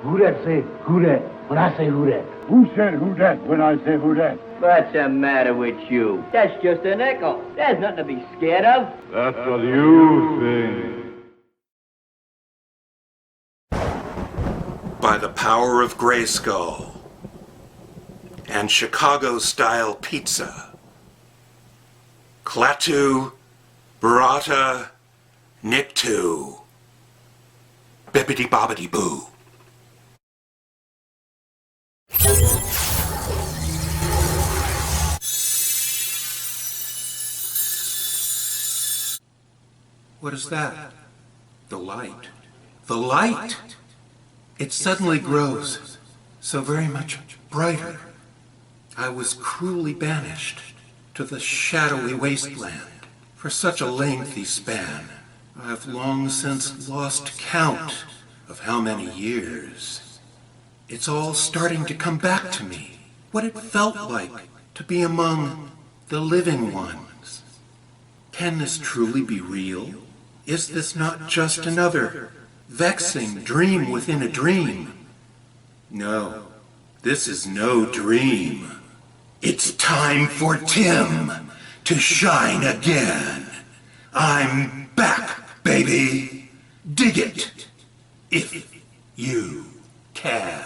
Who that say who that when I say who that? Who said who that when I say who that? What's the matter with you? That's just an echo. There's nothing to be scared of. That's what you think. By the power of Grayskull and Chicago-style pizza, Klaatu, Barata, Niktu, Bibbidi-bobbidi-boo. What is that? The light. The light! It suddenly grows so very much brighter. I was cruelly banished to the shadowy wasteland for such a lengthy span. I have long since lost count of how many years. It's all starting to come back to me, what it felt like to be among the living ones. Can this truly be real? Is this not just another vexing dream within a dream? No, this is no dream. It's time for Tim to shine again. I'm back, baby. Dig it, if you can.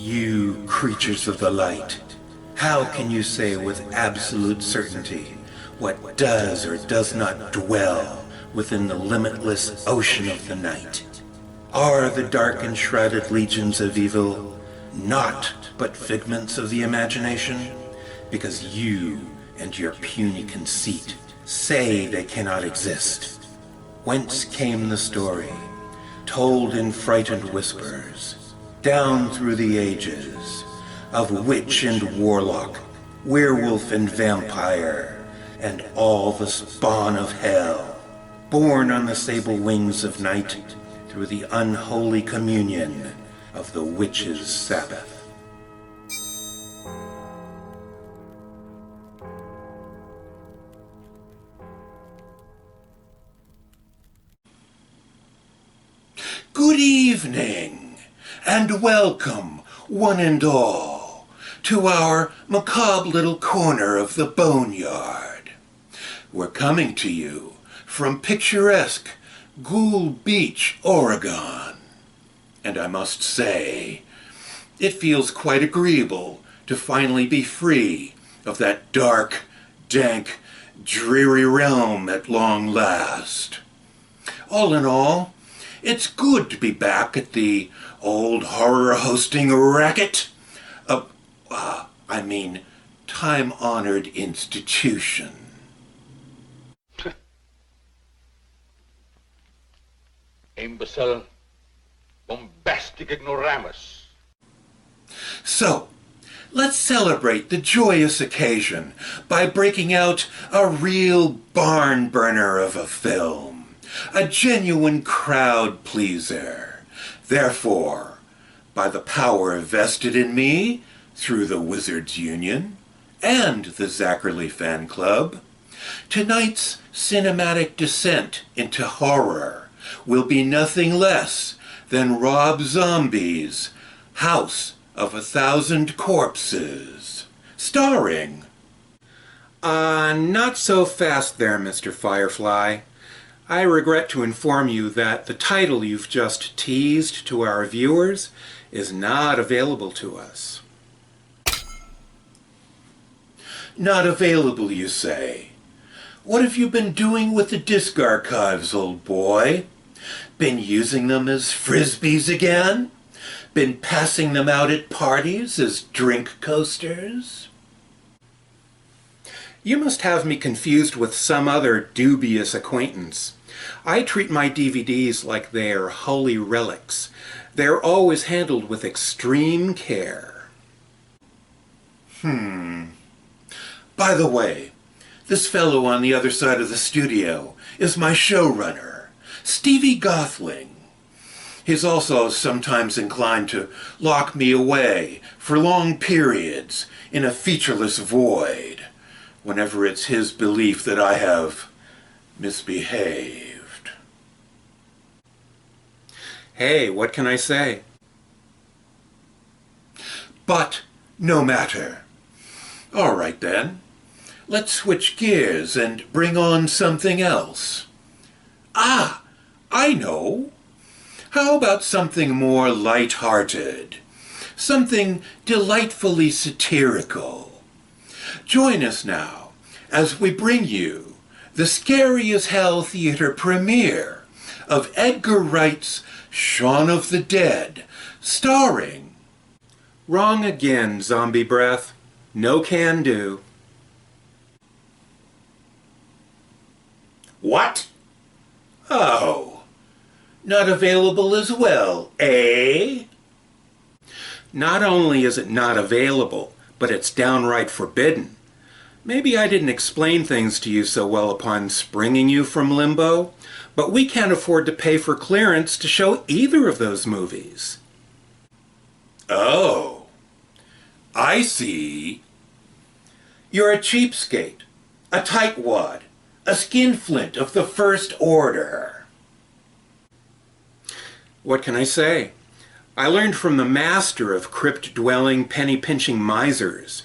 You creatures of the light, how can you say with absolute certainty what does or does not dwell within the limitless ocean of the night? Are the dark and shrouded legions of evil not but figments of the imagination? Because you and your puny conceit say they cannot exist. Whence came the story, told in frightened whispers, down through the ages, of witch and warlock, werewolf and vampire, and all the spawn of hell, born on the sable wings of night through the unholy communion of the witch's Sabbath. Good evening, and welcome, one and all, to our macabre little corner of the boneyard. We're coming to you from picturesque Ghoul Beach, Oregon. And I must say, it feels quite agreeable to finally be free of that dark, dank, dreary realm at long last. All in all, it's good to be back at the old horror hosting racket. Time-honored institution. Imbecile, bombastic ignoramus. So, let's celebrate the joyous occasion by breaking out a real barn burner of a film, a genuine crowd pleaser. Therefore, by the power vested in me through the Wizards Union and the Zachary Fan Club, tonight's cinematic descent into horror will be nothing less than Rob Zombie's House of 1,000 Corpses, starring... Not so fast there, Mr. Firefly. I regret to inform you that the title you've just teased to our viewers is not available to us. Not available, you say? What have you been doing with the disc archives, old boy? Been using them as frisbees again? Been passing them out at parties as drink coasters? You must have me confused with some other dubious acquaintance. I treat my DVDs like they're holy relics. They're always handled with extreme care. By the way, this fellow on the other side of the studio is my showrunner, Stevie Gothling. He's also sometimes inclined to lock me away for long periods in a featureless void, whenever it's his belief that I have misbehaved. Hey, what can I say? But no matter. All right then, let's switch gears and bring on something else. Ah, I know. How about something more light-hearted? Something delightfully satirical. Join us now as we bring you the Scary as Hell Theater premiere of Edgar Wright's Shaun of the Dead, starring... Wrong again, Zombie Breath. No can do. What? Oh. Not available as well, eh? Not only is it not available, but it's downright forbidden. Maybe I didn't explain things to you so well upon springing you from limbo, but we can't afford to pay for clearance to show either of those movies. Oh, I see. You're a cheapskate, a tightwad, a skinflint of the first order. What can I say? I learned from the master of crypt-dwelling, penny-pinching misers.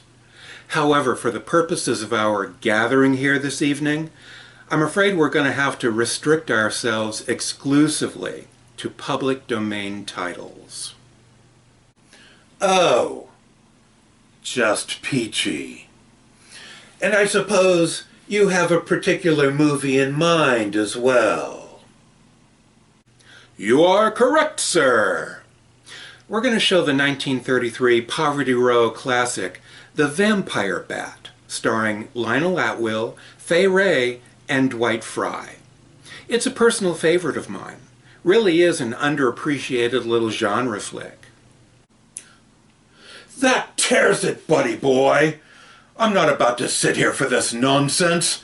However, for the purposes of our gathering here this evening, I'm afraid we're going to have to restrict ourselves exclusively to public domain titles. Oh, just peachy. And I suppose you have a particular movie in mind as well. You are correct, sir. We're going to show the 1933 Poverty Row classic, The Vampire Bat, starring Lionel Atwill, Fay Wray, and Dwight Frye. It's a personal favorite of mine. Really is an underappreciated little genre flick. That tears it, buddy boy. I'm not about to sit here for this nonsense.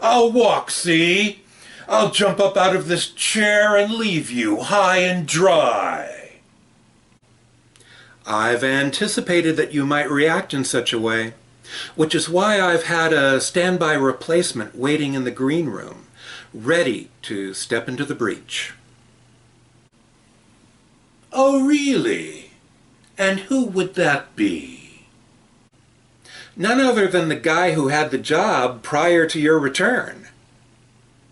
I'll walk, see? I'll jump up out of this chair and leave you high and dry. I've anticipated that you might react in such a way, which is why I've had a standby replacement waiting in the green room, ready to step into the breach. Oh, really? And who would that be? None other than the guy who had the job prior to your return.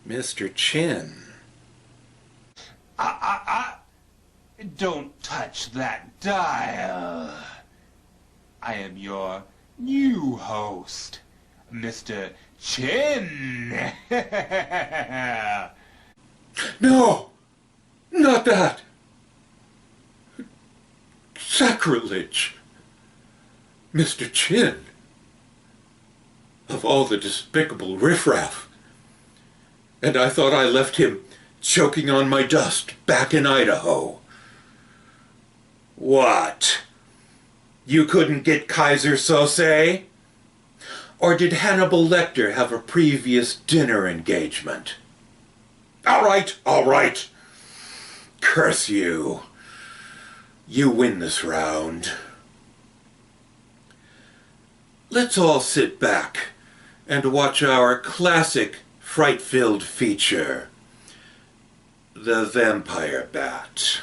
Mr. Chin. Don't touch that dial. I am your new host, Mr. Chin. No! Not that! Sacrilege! Mr. Chin! Of all the despicable riffraff. And I thought I left him choking on my dust back in Idaho. What? You couldn't get Kaiser Sose? Or did Hannibal Lecter have a previous dinner engagement? All right. Curse you. You win this round. Let's all sit back and watch our classic fright-filled feature, The Vampire Bat.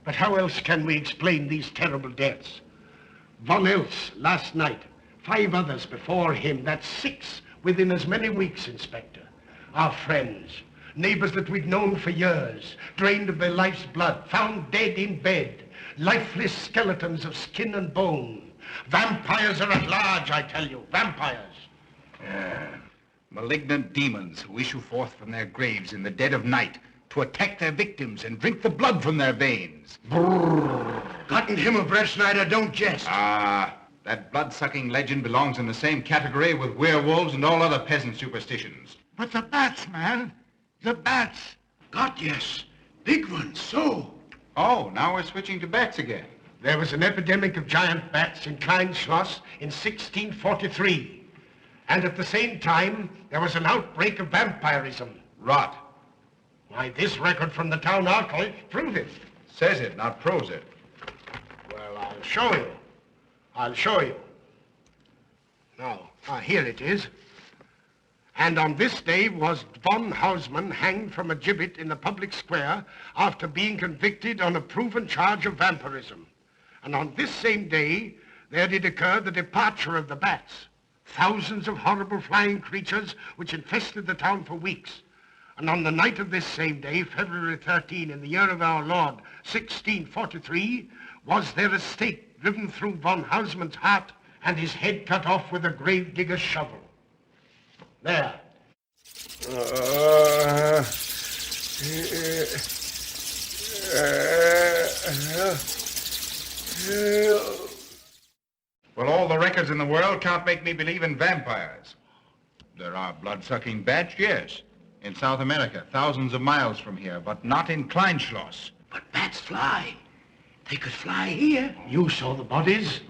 But how else can we explain these terrible deaths? Von Elst last night, 5 others before him, that's 6 within as many weeks, Inspector. Our friends, neighbors that we'd known for years, drained of their life's blood, found dead in bed, lifeless skeletons of skin and bone. Vampires are at large, I tell you, vampires. Malignant demons who issue forth from their graves in the dead of night to attack their victims and drink the blood from their veins. Brrr. Gotten him of Red Schneider, don't jest. That blood-sucking legend belongs in the same category with werewolves and all other peasant superstitions. But the bats, man. The bats. God, yes. Big ones, so. Oh, now we're switching to bats again. There was an epidemic of giant bats in Kleinschloss in 1643. And at the same time, there was an outbreak of vampirism. Rot. Why, this record from the town archive proves it. Says it, not proves it. Well, I'll show you. I'll show you. Now, here it is. And on this day was von Hausmann hanged from a gibbet in the public square after being convicted on a proven charge of vampirism. And on this same day, there did occur the departure of the bats. Thousands of horrible flying creatures which infested the town for weeks. And on the night of this same day, February 13, in the year of our Lord, 1643, was there a stake driven through von Hausmann's heart and his head cut off with a grave digger's shovel. There. Well, all the records in the world can't make me believe in vampires. There are blood-sucking bats, yes. In South America, thousands of miles from here, but not in Kleinschloss. But bats fly. They could fly here. You saw the bodies.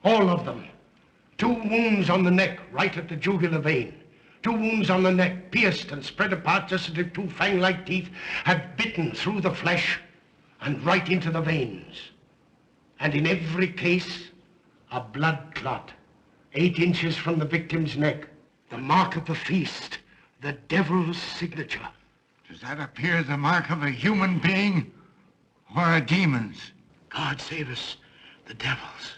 All of them. 2 wounds on the neck, right at the jugular vein. 2 wounds on the neck, pierced and spread apart just as if 2 fang-like teeth had bitten through the flesh. and right into the veins. And in every case, a blood clot, 8 inches from the victim's neck. The mark of the feast, the devil's signature. Does that appear the mark of a human being or a demon's? God save us, the devil's.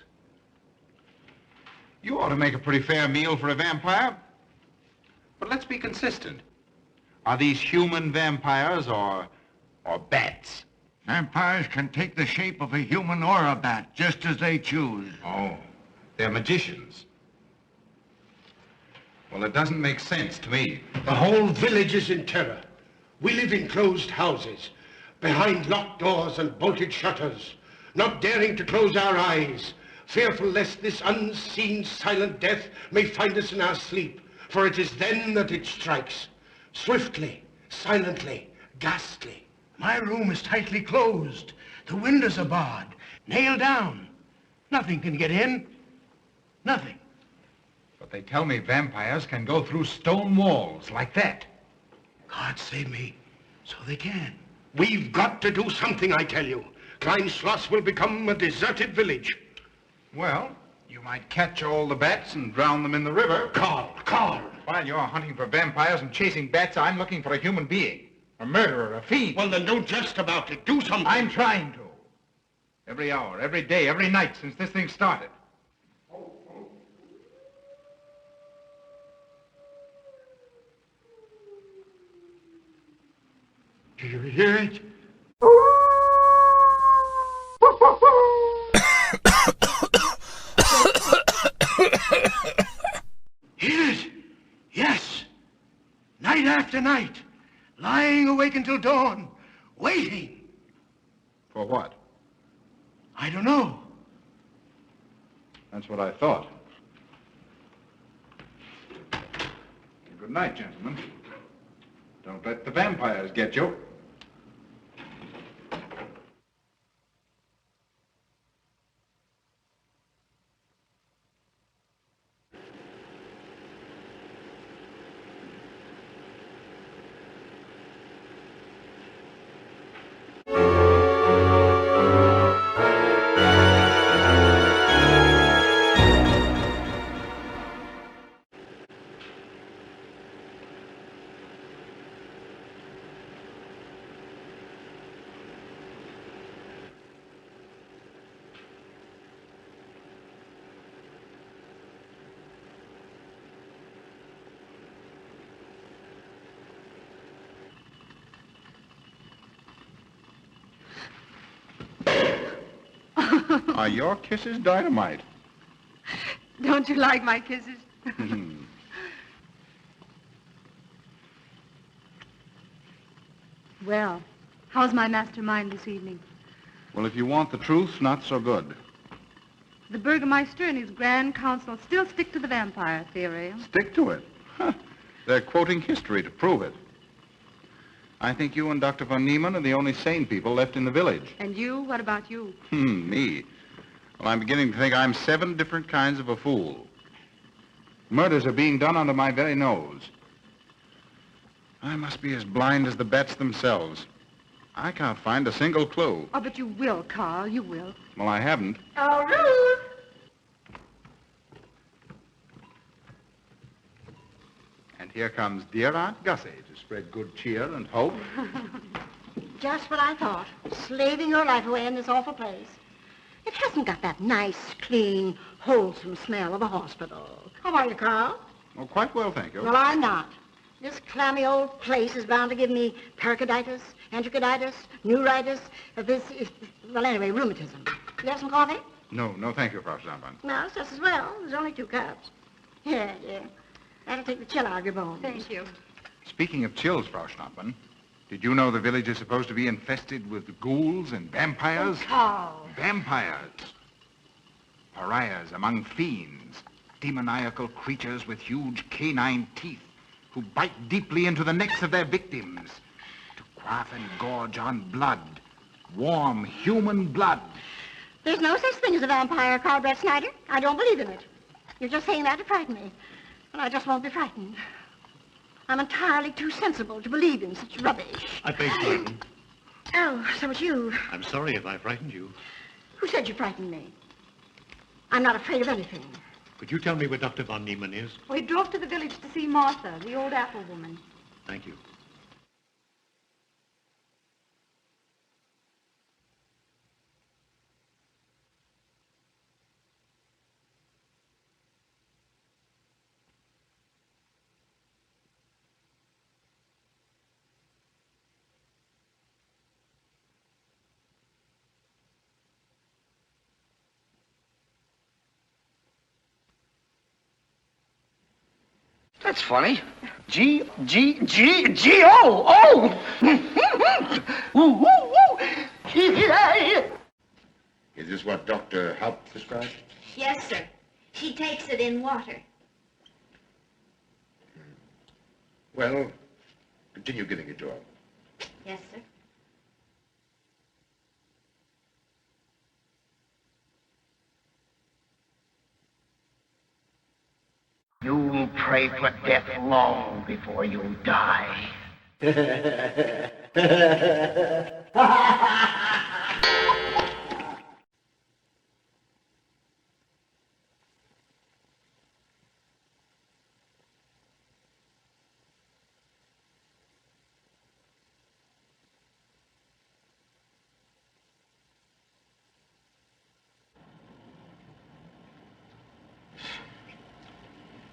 You ought to make a pretty fair meal for a vampire. But let's be consistent. Are these human vampires or bats? Vampires can take the shape of a human or a bat, just as they choose. Oh, they're magicians. Well, it doesn't make sense to me. The whole village is in terror. We live in closed houses, behind locked doors and bolted shutters, not daring to close our eyes, fearful lest this unseen silent death may find us in our sleep, for it is then that it strikes, swiftly, silently, ghastly. My room is tightly closed. The windows are barred, nailed down. Nothing can get in. Nothing. But they tell me vampires can go through stone walls like that. God save me, so they can. We've got to do something, I tell you. Kleinschloss will become a deserted village. Well, you might catch all the bats and drown them in the river. Carl! While you're hunting for vampires and chasing bats, I'm looking for a human being. A murderer, a fiend. Well, then don't jest about it. Do something. I'm trying to. Every hour, every day, every night since this thing started. Do you hear it? Hear it? Yes. Night after night. Lying awake until dawn. Waiting. For what? I don't know. That's what I thought. Good night, gentlemen. Don't let the vampires get you. Are your kisses dynamite? Don't you like my kisses? Well, how's my mastermind this evening? Well, if you want the truth, not so good. The Burgermeister and his Grand Council still stick to the vampire theory. Stick to it. Huh. They're quoting history to prove it. I think you and Dr. von Niemann are the only sane people left in the village. And you? What about you? Me? Well, I'm beginning to think I'm 7 different kinds of a fool. Murders are being done under my very nose. I must be as blind as the bats themselves. I can't find a single clue. Oh, but you will, Carl, you will. Well, I haven't. Oh, Ruth! And here comes dear Aunt Gussie to spread good cheer and hope. Just what I thought. Slaving your life away in this awful place. It hasn't got that nice, clean, wholesome smell of a hospital. How are you, Carl? Oh, quite well, thank you. Well, I'm not. This clammy old place is bound to give me pericarditis, enterocolitis, neuritis, well, anyway, rheumatism. You have some coffee? No, thank you, Frau Stampmann. No, it's just as well. There's only 2 cups. Yeah. That'll take the chill out of your bones. Thank you. Speaking of chills, Frau Stampmann, did you know the village is supposed to be infested with ghouls and vampires? Oh, Carl. Vampires. Pariahs among fiends. Demoniacal creatures with huge canine teeth who bite deeply into the necks of their victims to quaff and gorge on blood. Warm human blood. There's no such thing as a vampire, Carl Brett Snyder. I don't believe in it. You're just saying that to frighten me. And I just won't be frightened. I'm entirely too sensible to believe in such rubbish. I beg pardon. Oh, so it's you. I'm sorry if I frightened you. Who said you frightened me? I'm not afraid of anything. Could you tell me where Dr. von Niemann is? We drove to the village to see Martha, the old apple woman. Thank you. That's funny. G-O! Is this what Dr. Haupt prescribed? Yes, sir. She takes it in water. Well, continue giving it to her. Yes, sir. You'll pray for death long before you die.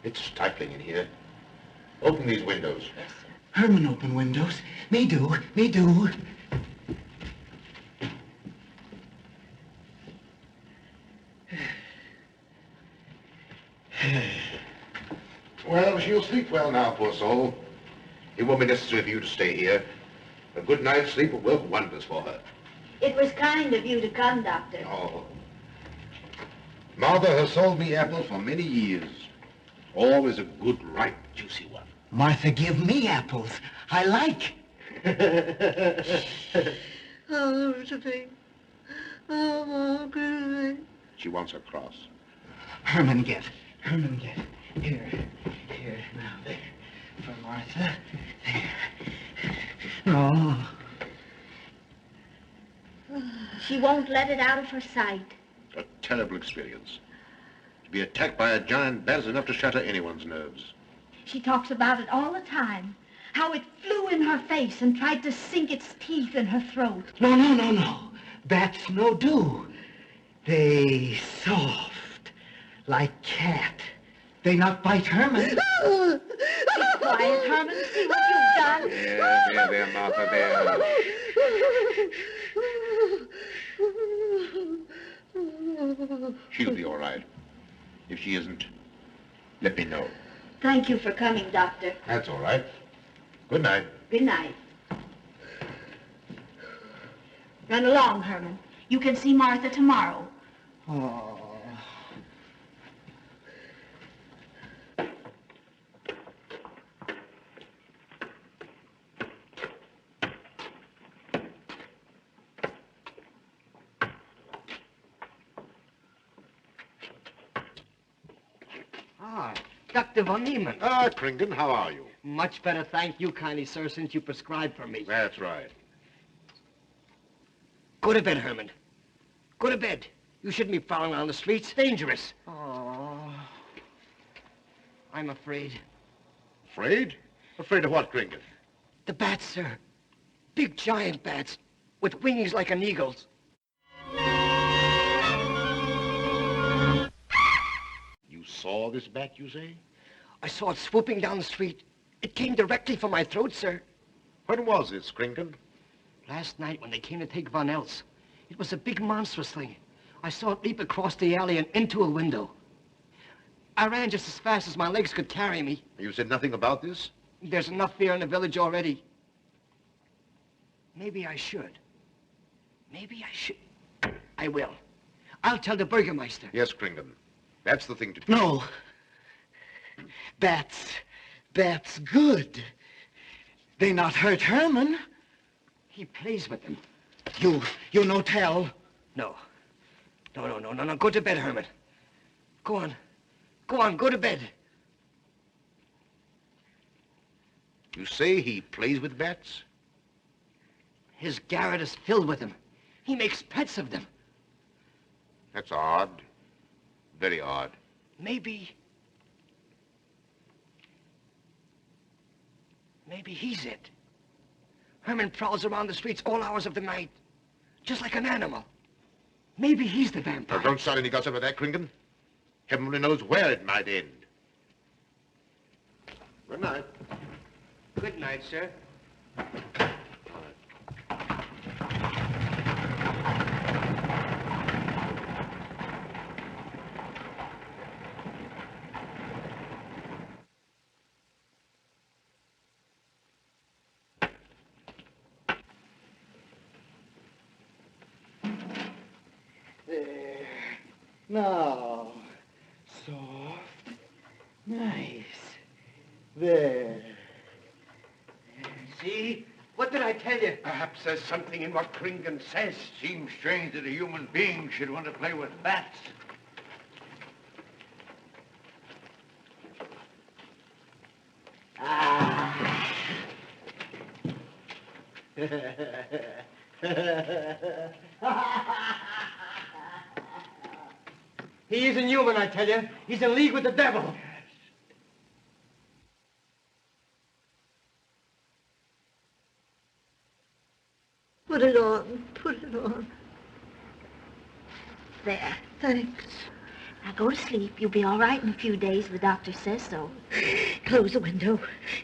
It's stifling in here. Open these windows. Yes, sir. Herman open windows. Me do. Well, she'll sleep well now, poor soul. It won't be necessary for you to stay here. A good night's sleep will work wonders for her. It was kind of you to come, Doctor. Oh. Martha has sold me apples for many years. Always a good, ripe, juicy one. Martha give me apples. I like. Oh, Josephine. Oh, good. She wants her cross. Herman get. Here. Now, there. For Martha. There. Oh. She won't let it out of her sight. A terrible experience. To be attacked by a giant bat is enough to shatter anyone's nerves. She talks about it all the time. How it flew in her face and tried to sink its teeth in her throat. No. Bats no do. They soft, like cat. They not bite Herman. Quiet, Herman. See what you've done. There, Martha, there. She'll be all right. If she isn't, let me know. Thank you for coming, Doctor. That's all right. Good night. Good night. Run along, Herman. You can see Martha tomorrow. Oh. Dr. von Niemann. Ah, Kringen, how are you? Much better, thank you kindly, sir, since you prescribed for me. That's right. Go to bed, Herman. Go to bed. You shouldn't be prowling around the streets. Dangerous. Oh. I'm afraid. Afraid? Afraid of what, Kringen? The bats, sir. Big giant bats with wings like an eagle's. You saw this bat, you say? I saw it swooping down the street. It came directly for my throat, sir. When was this, Kringen? Last night when they came to take Von Els. It was a big monstrous thing. I saw it leap across the alley and into a window. I ran just as fast as my legs could carry me. You said nothing about this? There's enough fear in the village already. Maybe I should. I will. I'll tell the Burgermeister. Yes, Kringen. That's the thing to do. No. Bats good. They not hurt Herman. He plays with them. You no tell. No. No. Go to bed, Herman. Go on, go to bed. You say he plays with bats? His garret is filled with them. He makes pets of them. That's odd. Very odd. Maybe he's it. Herman prowls around the streets all hours of the night, just like an animal. Maybe he's the vampire. Now, don't start any gossip of that, Kringan. Heaven only knows where it might end. Good night. Good night, sir. There. Now. Soft. Nice. There. See? What did I tell you? Perhaps there's something in what Kringan says. Seems strange that a human being should want to play with bats. Ah. He isn't human, I tell you. He's in league with the devil. Put it on. Put it on. There. Thanks. Now go to sleep. You'll be all right in a few days. The doctor says so. Close the window.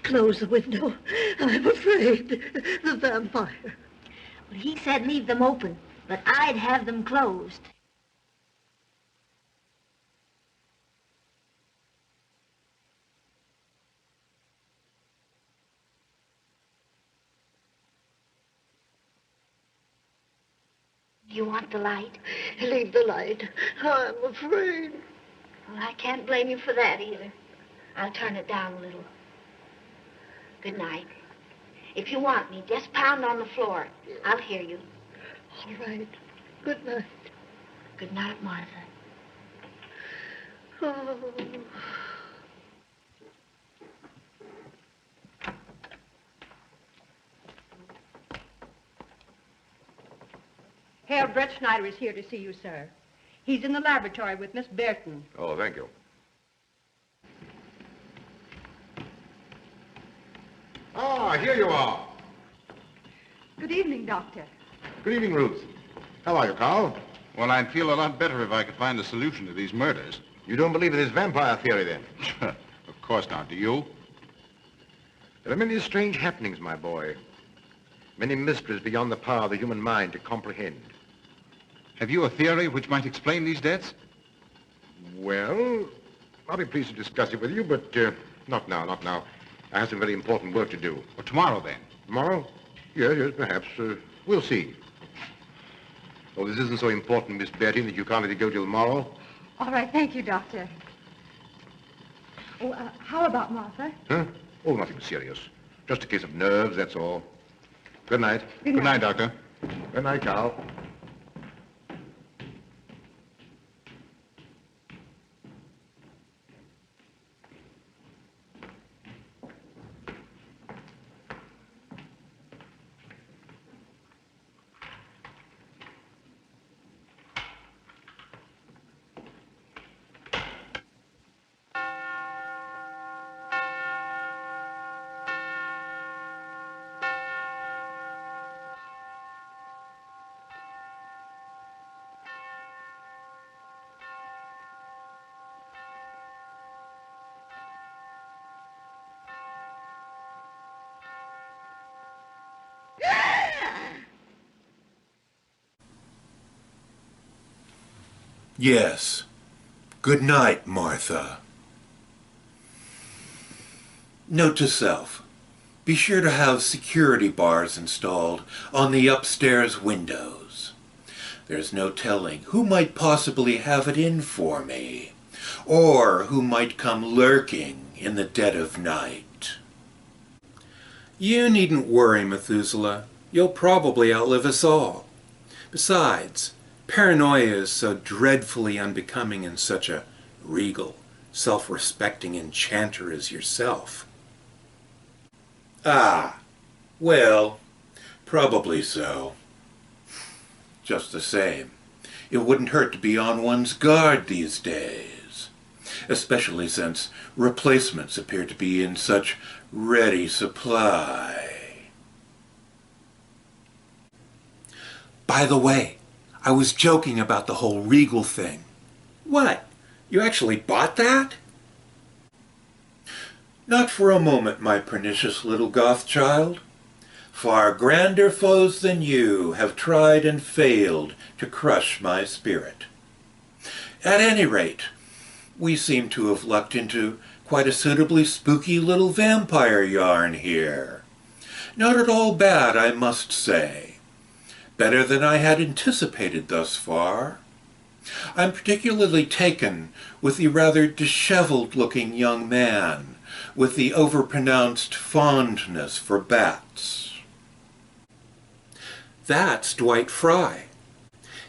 Close the window. I'm afraid. The vampire. Well, he said leave them open, but I'd have them closed. You want the light? Leave the light. I'm afraid. Well, I can't blame you for that either. I'll turn it down a little. Good night. If you want me, just pound on the floor. I'll hear you. All right. Good night. Good night, Martha. Oh. Herr Brett Schneider is here to see you, sir. He's in the laboratory with Miss Burton. Oh, thank you. Ah, here you are. Good evening, Doctor. Good evening, Ruth. How are you, Carl? Well, I'd feel a lot better if I could find a solution to these murders. You don't believe in this vampire theory, then? Of course not. Do you? There are many strange happenings, my boy. Many mysteries beyond the power of the human mind to comprehend. Have you a theory which might explain these deaths? Well, I'll be pleased to discuss it with you, but not now, not now. I have some very important work to do. Well, tomorrow, then. Tomorrow? Yes, perhaps. We'll see. Oh, this isn't so important, Miss Betty, that you can't let it go till tomorrow. All right, thank you, Doctor. Oh, how about Martha? Huh? Oh, nothing serious. Just a case of nerves, that's all. Good night. Good night, Doctor. Good night, Carl. Yes. Good night, Martha. Note to self. Be sure to have security bars installed on the upstairs windows. There's no telling who might possibly have it in for me, or who might come lurking in the dead of night. You needn't worry, Methuselah. You'll probably outlive us all. Besides, paranoia is so dreadfully unbecoming in such a regal, self-respecting enchanter as yourself. Ah, well, Probably so. Just the same, it wouldn't hurt to be on one's guard these days, especially since replacements appear to be in such ready supply. By the way, I was joking about the whole Regal thing. What? You actually bought that? Not for a moment, my pernicious little goth child. Far grander foes than you have tried and failed to crush my spirit. At any rate, we seem to have lucked into quite a suitably spooky little vampire yarn here. Not at all bad, I must say. Better than I had anticipated thus far. I'm particularly taken with the rather disheveled-looking young man with the overpronounced fondness for bats. That's Dwight Frye.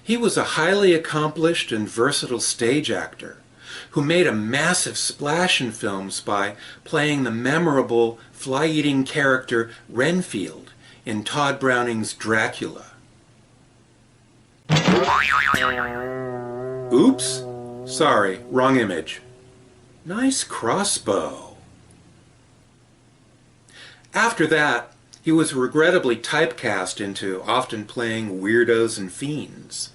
He was a highly accomplished and versatile stage actor who made a massive splash in films by playing the memorable fly-eating character Renfield in Todd Browning's Dracula. Oops, sorry, wrong image. Nice crossbow. After that, he was regrettably typecast into often playing weirdos and fiends.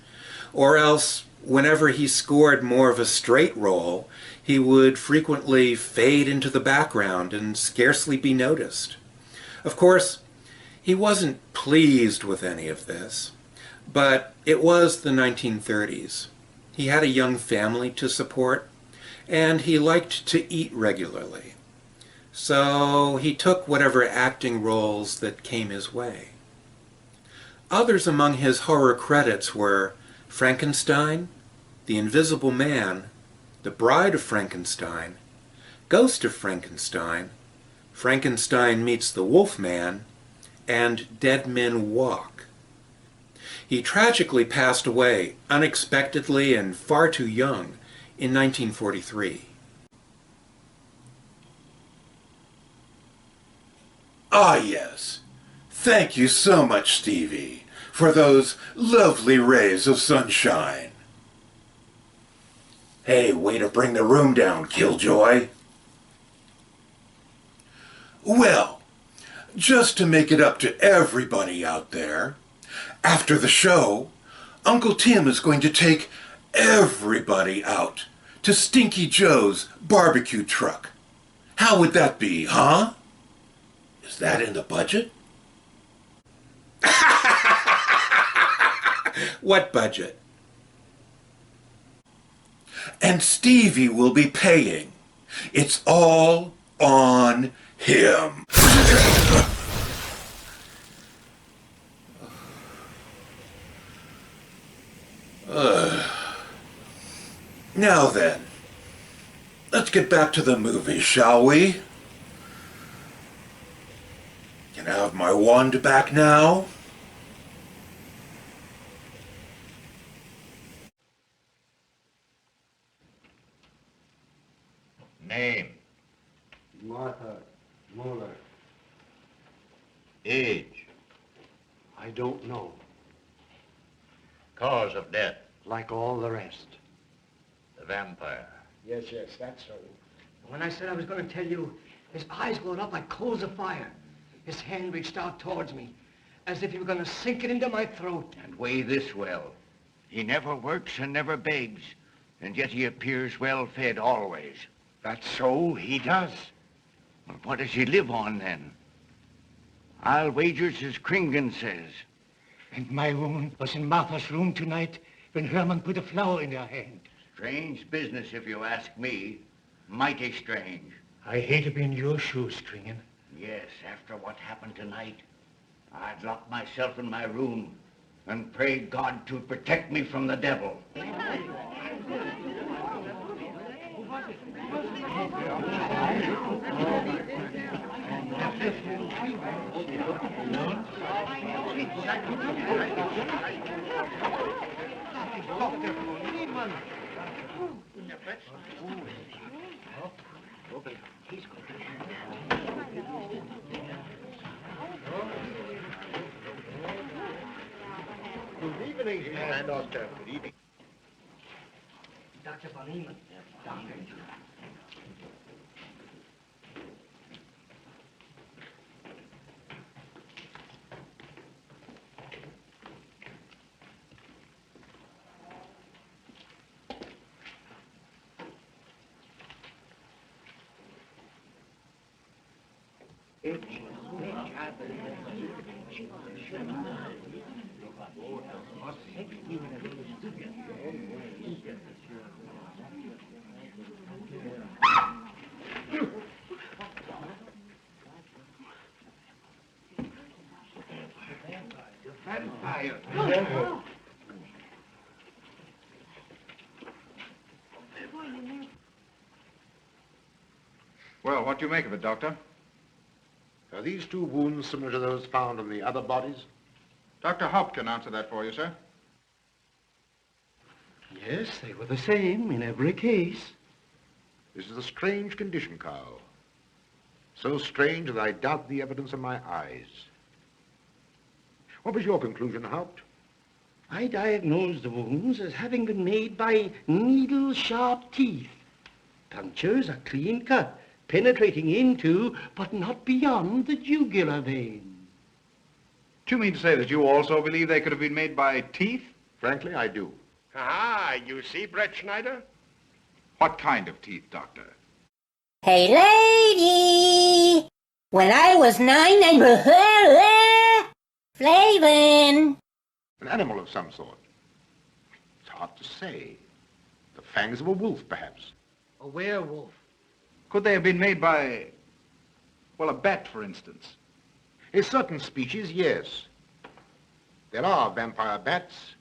Or else, whenever he scored more of a straight role, he would frequently fade into the background and scarcely be noticed. Of course, he wasn't pleased with any of this, but it was the 1930s. He had a young family to support, and he liked to eat regularly. So he took whatever acting roles that came his way. Others among his horror credits were Frankenstein, The Invisible Man, The Bride of Frankenstein, Ghost of Frankenstein, Frankenstein Meets the Wolfman, and Dead Men Walk. He tragically passed away unexpectedly and far too young in 1943. Ah, yes. Thank you so much, Stevie, for those lovely rays of sunshine. Hey, way to bring the room down, Killjoy. Well, just to make it up to everybody out there, after the show, Uncle Tim is going to take everybody out to Stinky Joe's barbecue truck. How would that be, huh? Is that in the budget? What budget? And Stevie will be paying. It's all on him. Now then, let's get back to the movie, shall we? Can I have my wand back now? Name? Martha Muller. Age? I don't know. Cause of death? Like all the rest. The vampire? Yes, that's so. When I said I was going to tell you, his eyes glowed up like coals of fire. His hand reached out towards me, as if he were going to sink it into my throat. And weigh this well. He never works and never begs, and yet he appears well-fed always. That's so, he does. Well, what does he live on, then? I'll wager it's as Kringen says. And my woman was in Martha's room tonight when Herman put a flower in her hand. Strange business, if you ask me. Mighty strange. I hate to be in your shoes, Kringen. Yes, after what happened tonight, I'd lock myself in my room and pray God to protect me from the devil. evening. And Doctor. Good evening. Dr. von Niemann. Doctor. Vampire. Well, what do you make of it, Doctor? Are these two wounds similar to those found on the other bodies? Dr. Haupt can answer that for you, sir. Yes, they were the same in every case. This is a strange condition, Carl. So strange that I doubt the evidence of my eyes. What was your conclusion, Haupt? I diagnosed the wounds as having been made by needle-sharp teeth. Punctures are clean cut, penetrating into, but not beyond, the jugular vein. Do you mean to say that you also believe they could have been made by teeth? Frankly, I do. Ah, you see, Brett Schneider? What kind of teeth, Doctor? Hey, lady! When I was 9 and... Flavin! An animal of some sort. It's hard to say. The fangs of a wolf, perhaps. A werewolf. Could they have been made by, well, a bat, for instance? In certain species, yes. There are vampire bats.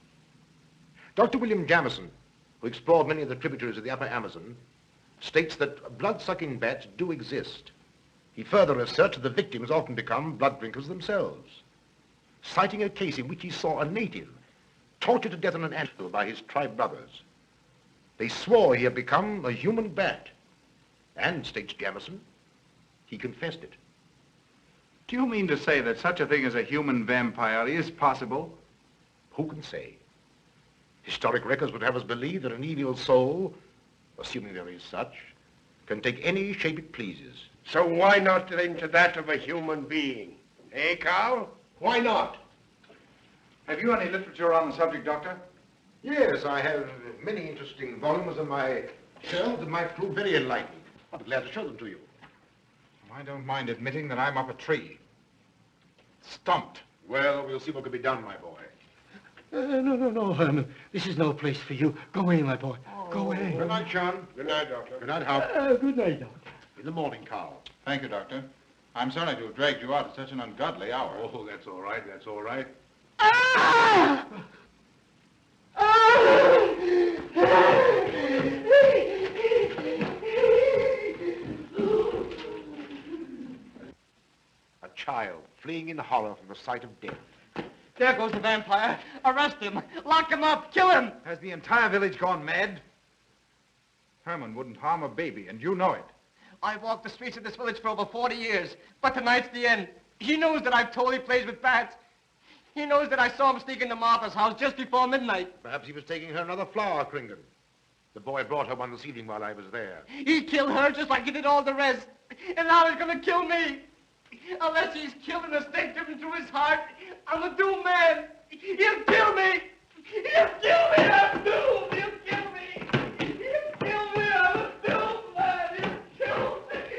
Dr. William Jamison, who explored many of the tributaries of the upper Amazon, states that blood-sucking bats do exist. He further asserts that the victims often become blood drinkers themselves, citing a case in which he saw a native tortured to death in an anthill by his tribe brothers. They swore he had become a human bat, and, states Jamison, he confessed it. Do you mean to say that such a thing as a human vampire is possible? Who can say? Historic records would have us believe that an evil soul, assuming there is such, can take any shape it pleases. So why not then to that of a human being? Eh, Carl? Why not? Have you any literature on the subject, Doctor? Yes, I have many interesting volumes on my shelves that might prove very enlightening. I'll be glad to show them to you. I don't mind admitting that I'm up a tree. Stumped. Well, we'll see what can be done, my boy. No, Herman. This is no place for you. Go away, my boy. Go away. Good night, John. Good night, Doctor. Good night, Haupt. Good night, Doctor. In the morning, Carl. Thank you, Doctor. I'm sorry to have dragged you out at such an ungodly hour. Oh, that's all right. That's all right. A child fleeing in horror from the sight of death. There goes the vampire. Arrest him. Lock him up. Kill him. Has the entire village gone mad? Herman wouldn't harm a baby, and you know it. I've walked the streets of this village for over 40 years, but tonight's the end. He knows that I've told he plays with bats. He knows that I saw him sneak into Martha's house just before midnight. Perhaps he was taking her another flower, Kringan. The boy brought her one this evening while I was there. He killed her just like he did all the rest. And now he's going to kill me. Unless he's killed in a stake driven through his heart, I'm a doomed man. He'll kill me. He'll kill me. I'm doomed. He'll kill me. He'll kill me. I'm a doomed man. He'll kill me.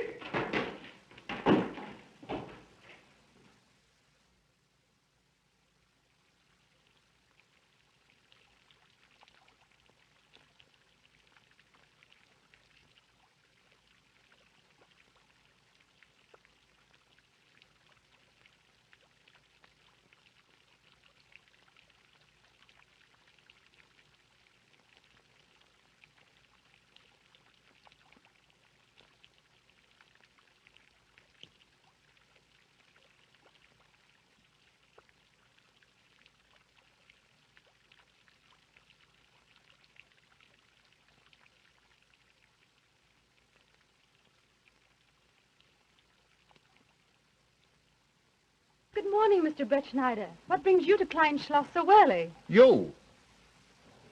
morning, Mr. Brettschneider. What brings you to Kleinschloss so early? You.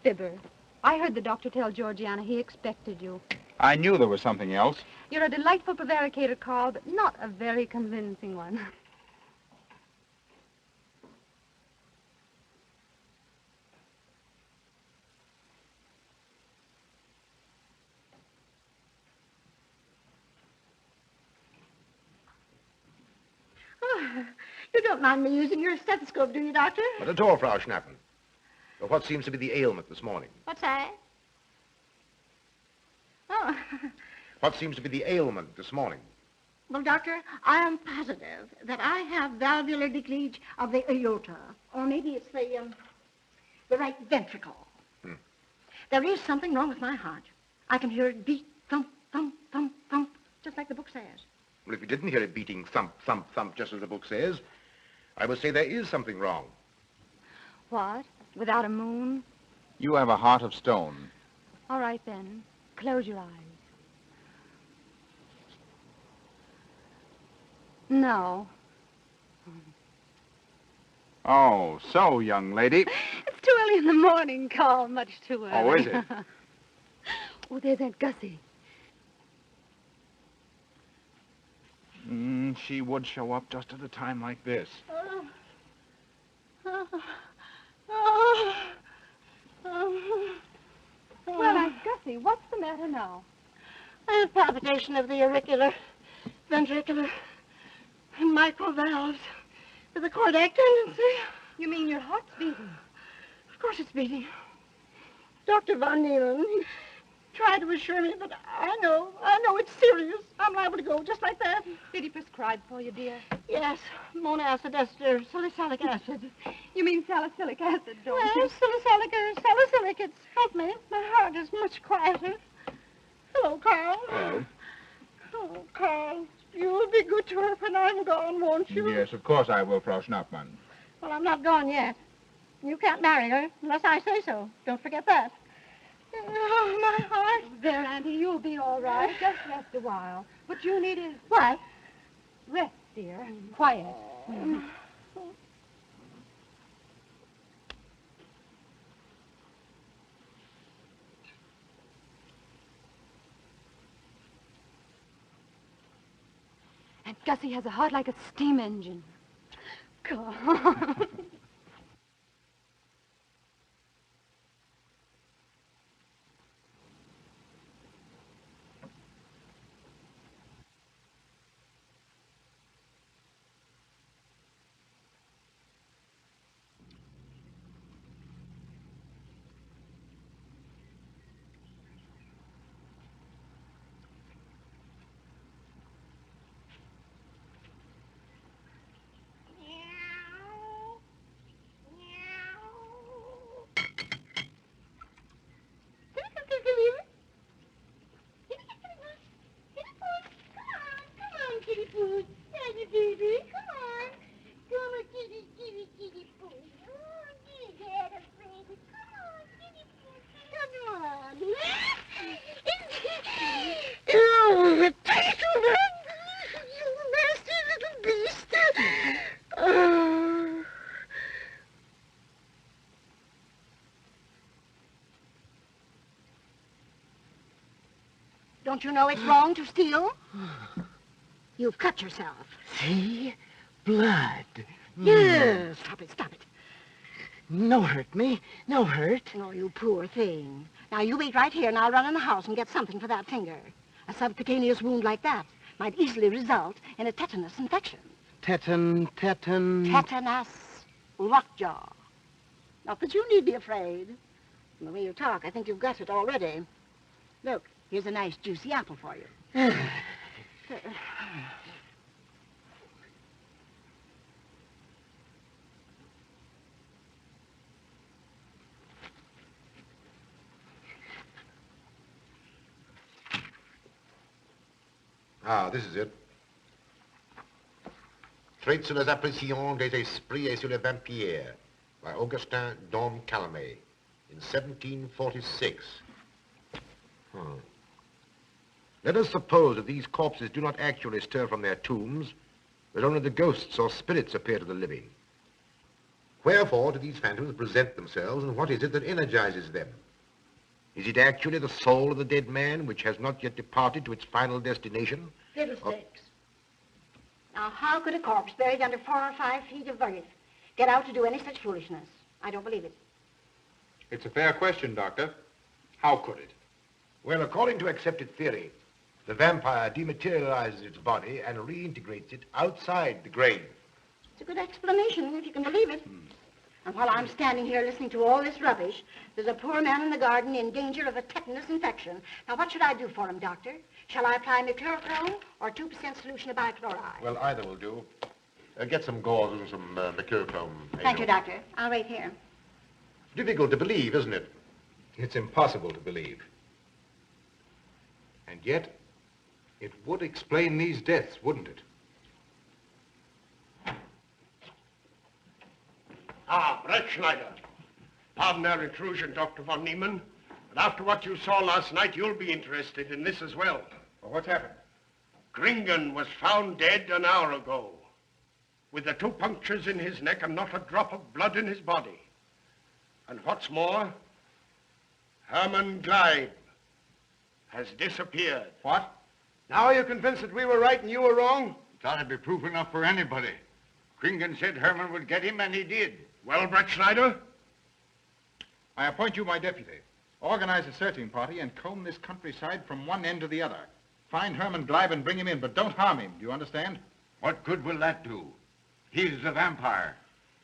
Fibber, I heard the doctor tell Georgiana he expected you. I knew there was something else. You're a delightful prevaricator, Carl, but not a very convincing one. Oh, you don't mind me using your stethoscope, do you, Doctor? Not at all, Frau Schnappen. But what seems to be the ailment this morning? What's that? Oh. What seems to be the ailment this morning? Well, Doctor, I am positive that I have valvular leakage of the aorta. Or maybe it's the right ventricle. There is something wrong with my heart. I can hear it beat, thump, thump, thump, thump, just like the book says. Well, if you didn't hear it beating thump, thump, thump, just as the book says, I would say there is something wrong. What? Without a moon? You have a heart of stone. All right, then. Close your eyes. No. Oh, so, young lady. It's too early in the morning, Carl. Much too early. Oh, is it? Oh, there's Aunt Gussie. She would show up just at a time like this. Well, Aunt Gussie, what's the matter now? I have palpitation of the auricular, ventricular, and microvalves with a cardiac tendency. You mean your heart's beating? Of course it's beating. Dr. von Neelen tried to assure me, but I know it's serious. I'm liable to go just like that. Did he prescribe for you, dear? Yes, monacid ester, salicylic acid. You mean salicylic acid, don't you? Yes, salicylic. It's helped me. My heart is much quieter. Hello, Carl. Hello. Oh, Carl, you'll be good to her when I'm gone, won't you? Yes, of course I will, Frau Schnappmann. Well, I'm not gone yet. You can't marry her unless I say so. Don't forget that. Oh, my heart. There, Auntie, you'll be all right. Just rest a while. What you need is... What? Rest, dear. Quiet. And Gussie has a heart like a steam engine. Carl. Don't you know it's wrong to steal? You've cut yourself. See? Blood. Yes. Stop it. No hurt me. No hurt. Oh, you poor thing. Now, you wait right here, and I'll run in the house and get something for that finger. A subcutaneous wound like that might easily result in a tetanus infection. Tetanus. Lockjaw. Not that you need be afraid. From the way you talk, I think you've got it already. Look, here's a nice juicy apple for you. Ah, this is it. Traits sur les apparitions des esprits et sur les vampires by Augustin Dom Calame in 1746. Let us suppose that these corpses do not actually stir from their tombs, that only the ghosts or spirits appear to the living. Wherefore do these phantoms present themselves, and what is it that energizes them? Is it actually the soul of the dead man which has not yet departed to its final destination? Fiddlesticks. Now, how could a corpse buried under 4 or 5 feet of earth get out to do any such foolishness? I don't believe it. It's a fair question, Doctor. How could it? Well, according to accepted theory, the vampire dematerializes its body and reintegrates it outside the grave. It's a good explanation, if you can believe it. And while I'm standing here listening to all this rubbish, there's a poor man in the garden in danger of a tetanus infection. Now, what should I do for him, Doctor? Shall I apply mercurochrome or 2% solution of bichloride? Well, either will do. Get some gauze and some mercurochrome. Thank you, Doctor. I'll wait here. Difficult to believe, isn't it? It's impossible to believe. And yet, it would explain these deaths, wouldn't it? Ah, Brettschneider. Pardon our intrusion, Dr. von Niemann, but after what you saw last night, you'll be interested in this as well. Well, what's happened? Gringen was found dead an hour ago, with the 2 punctures in his neck and not a drop of blood in his body. And what's more, Hermann Gleib has disappeared. What? Now are you convinced that we were right and you were wrong? Thought it'd be proof enough for anybody. Gringen said Herman would get him, and he did. Well, Brettschneider? I appoint you my deputy. Organize a searching party and comb this countryside from one end to the other. Find Herman Gleib and bring him in, but don't harm him. Do you understand? What good will that do? He's the vampire.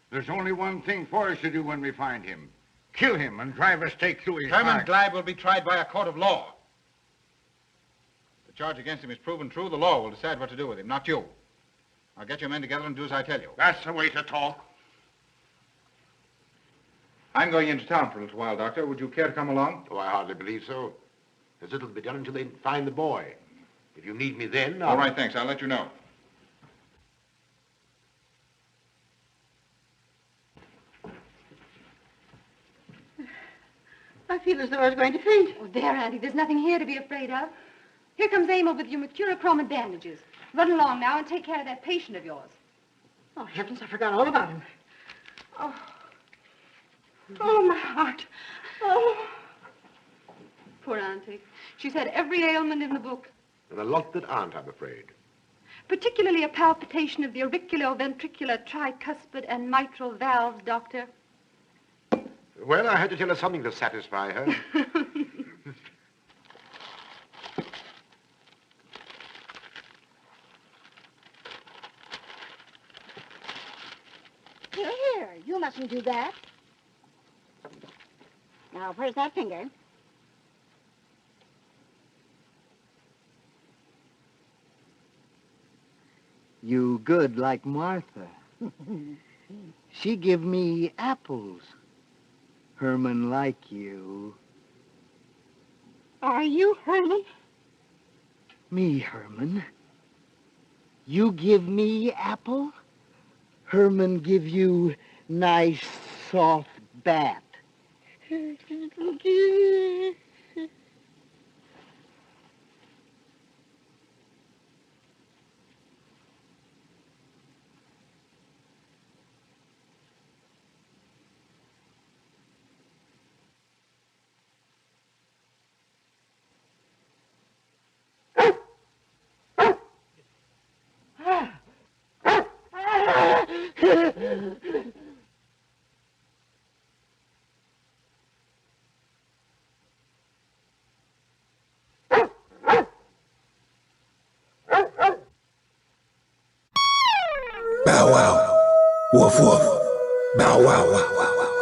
There's only one thing for us to do when we find him. Kill him and drive a stake through his Herman heart. Gleib will be tried by a court of law. If the charge against him is proven true, the law will decide what to do with him, not you. Now get your men together and do as I tell you. That's the way to talk. I'm going into town for a little while, Doctor. Would you care to come along? Oh, I hardly believe so. There's little to be done until they find the boy. If you need me then, All right, thanks. I'll let you know. I feel as though I was going to faint. Oh, there, Auntie. There's nothing here to be afraid of. Here comes Emil with your mercurochrome and bandages. Run along now and take care of that patient of yours. Oh, heavens, I forgot all about him. Oh, my heart. Oh. Poor Auntie. She's had every ailment in the book. And a lot that aren't, I'm afraid. Particularly a palpitation of the auriculoventricular, tricuspid, and mitral valves, Doctor. Well, I had to tell her something to satisfy her. Here, you mustn't do that. Now, where's that finger? You good like Martha. She give me apples. Herman like you. Are you Herman? Me, Herman. You give me apple? Herman give you nice soft bat. Bow wow. Woof woof. Bow wow wow wow wow wow.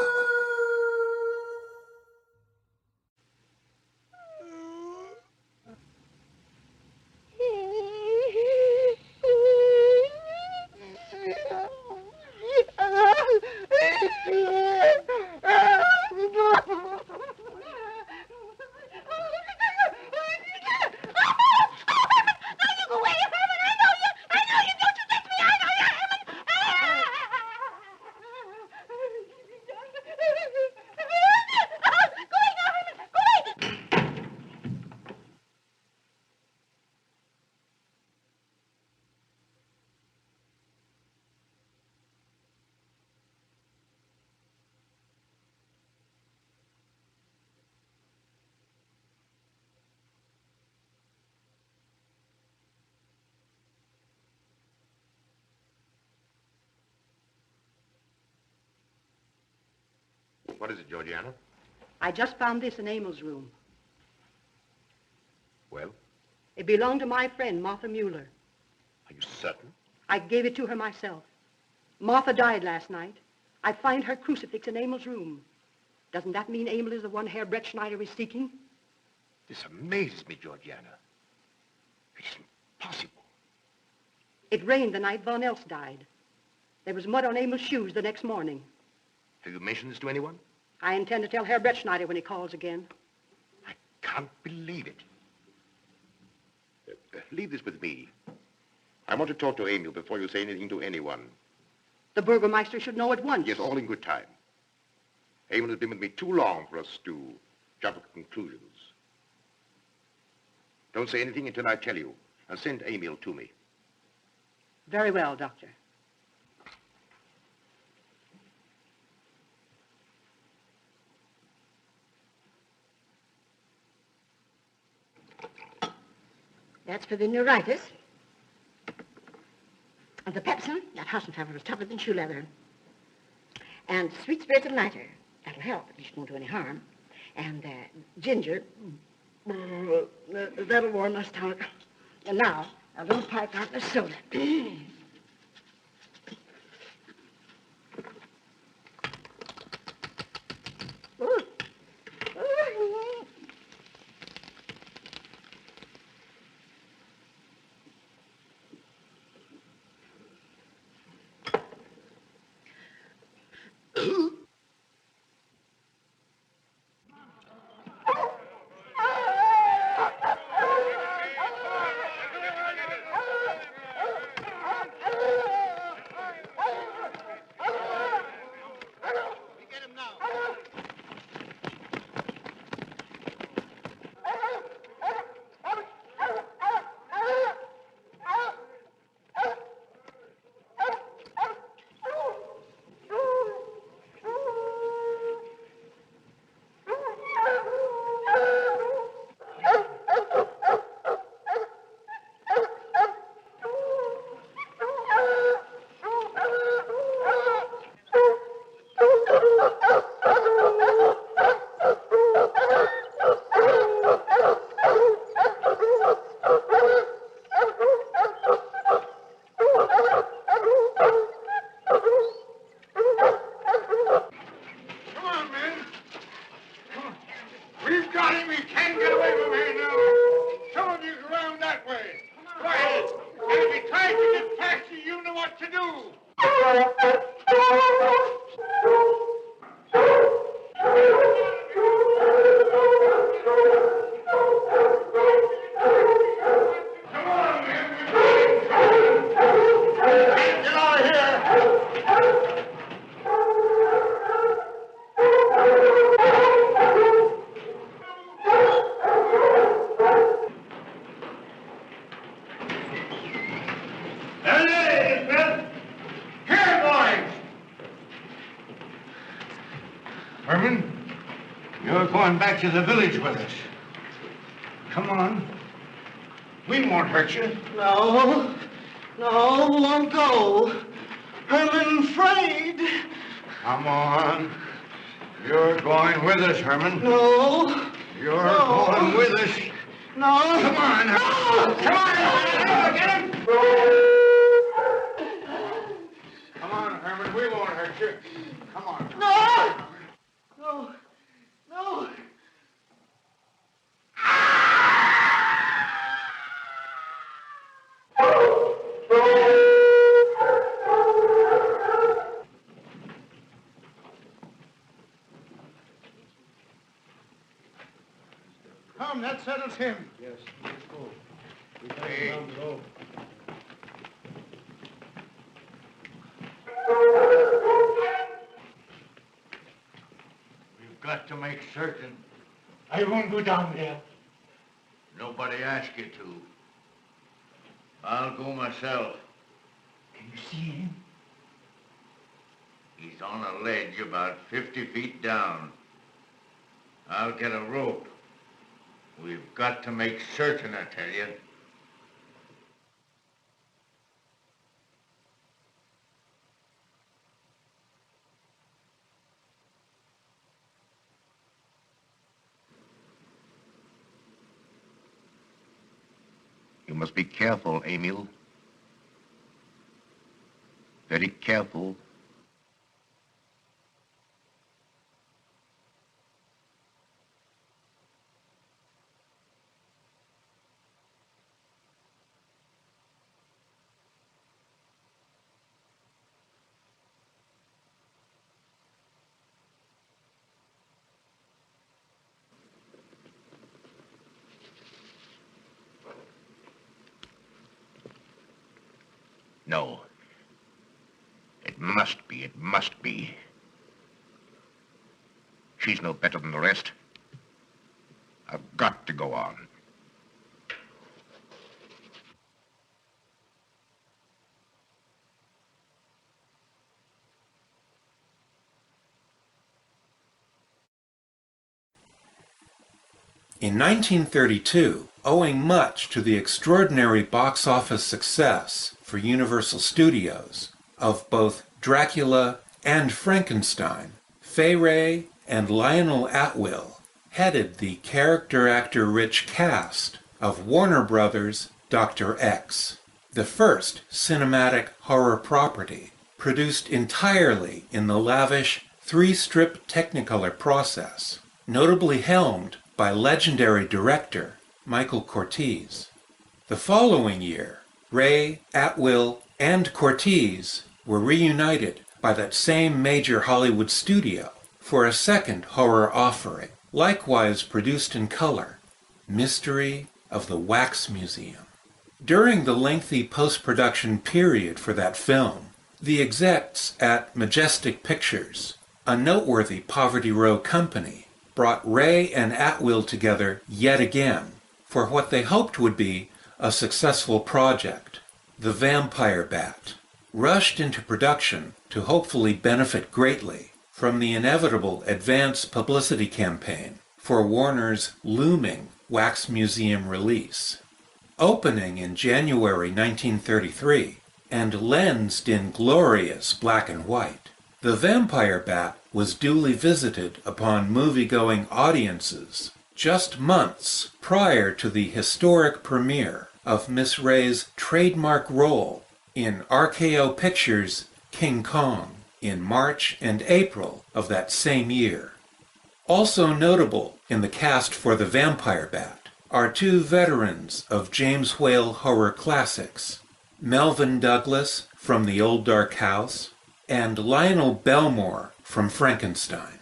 What is it, Georgiana? I just found this in Emil's room. Well, It belonged to my friend, Martha Mueller. are you certain? I gave it to her myself. Martha died last night. I find her crucifix in Emil's room. Doesn't that mean Emil is the one Herr Brettschneider is seeking? This amazes me, Georgiana. It's impossible. It rained the night Von Elst died. There was mud on Emil's shoes the next morning. Have you mentioned this to anyone? I intend to tell Herr Brettschneider when he calls again. Can't believe it. Leave this with me. I want to talk to Emil before you say anything to anyone. The Burgermeister should know at once. Yes, all in good time. Emil has been with me too long for us to jump at conclusions. Don't say anything until I tell you, and send Emil to me. Very well, Doctor. That's for the neuritis. And the pepsin, that Hassenpfeffer is tougher than shoe leather. And sweet spirits of nitre, that'll help, at least won't do any harm. And ginger, that'll warm my stomach. And now, a little pipe out of soda. Back to the village with us. Come on. We won't hurt you. No, won't go. Herman afraid. Come on. You're going with us, Herman. No. You're going with us. No. Come on. No. Come on. Get him. Come on, Herman. We won't hurt you. Come on. No. Come, that settles him. Yes, let's go. We got Hey. him down below. We've got to make certain. I won't go down there. Nobody asked you to. I'll go myself. Can you see him? He's on a ledge about 50 feet down. I'll get a rope. We've got to make certain, I tell you. You must be careful, Emil. Very careful. No. It must be, it must be. She's no better than the rest. I've got to go on. In 1932, owing much to the extraordinary box office success for Universal Studios of both Dracula and Frankenstein, Fay Wray and Lionel Atwill headed the character-actor-rich cast of Warner Brothers' Dr. X, the first cinematic horror property produced entirely in the lavish three-strip Technicolor process, notably helmed by legendary director Michael Curtiz. The following year, Wray, Atwill, and Curtiz were reunited by that same major Hollywood studio for a second horror offering, likewise produced in color, Mystery of the Wax Museum. During the lengthy post-production period for that film, the execs at Majestic Pictures, a noteworthy Poverty Row company, brought Wray and Atwill together yet again for what they hoped would be a successful project, The Vampire Bat, rushed into production to hopefully benefit greatly from the inevitable advance publicity campaign for Warner's looming Wax Museum release. Opening in January 1933 and lensed in glorious black and white, The Vampire Bat was duly visited upon movie-going audiences just months prior to the historic premiere of Miss Wray's trademark role in RKO Pictures' King Kong in March and April of that same year. Also notable in the cast for The Vampire Bat are two veterans of James Whale horror classics, Melvyn Douglas from The Old Dark House and Lionel Belmore from Frankenstein.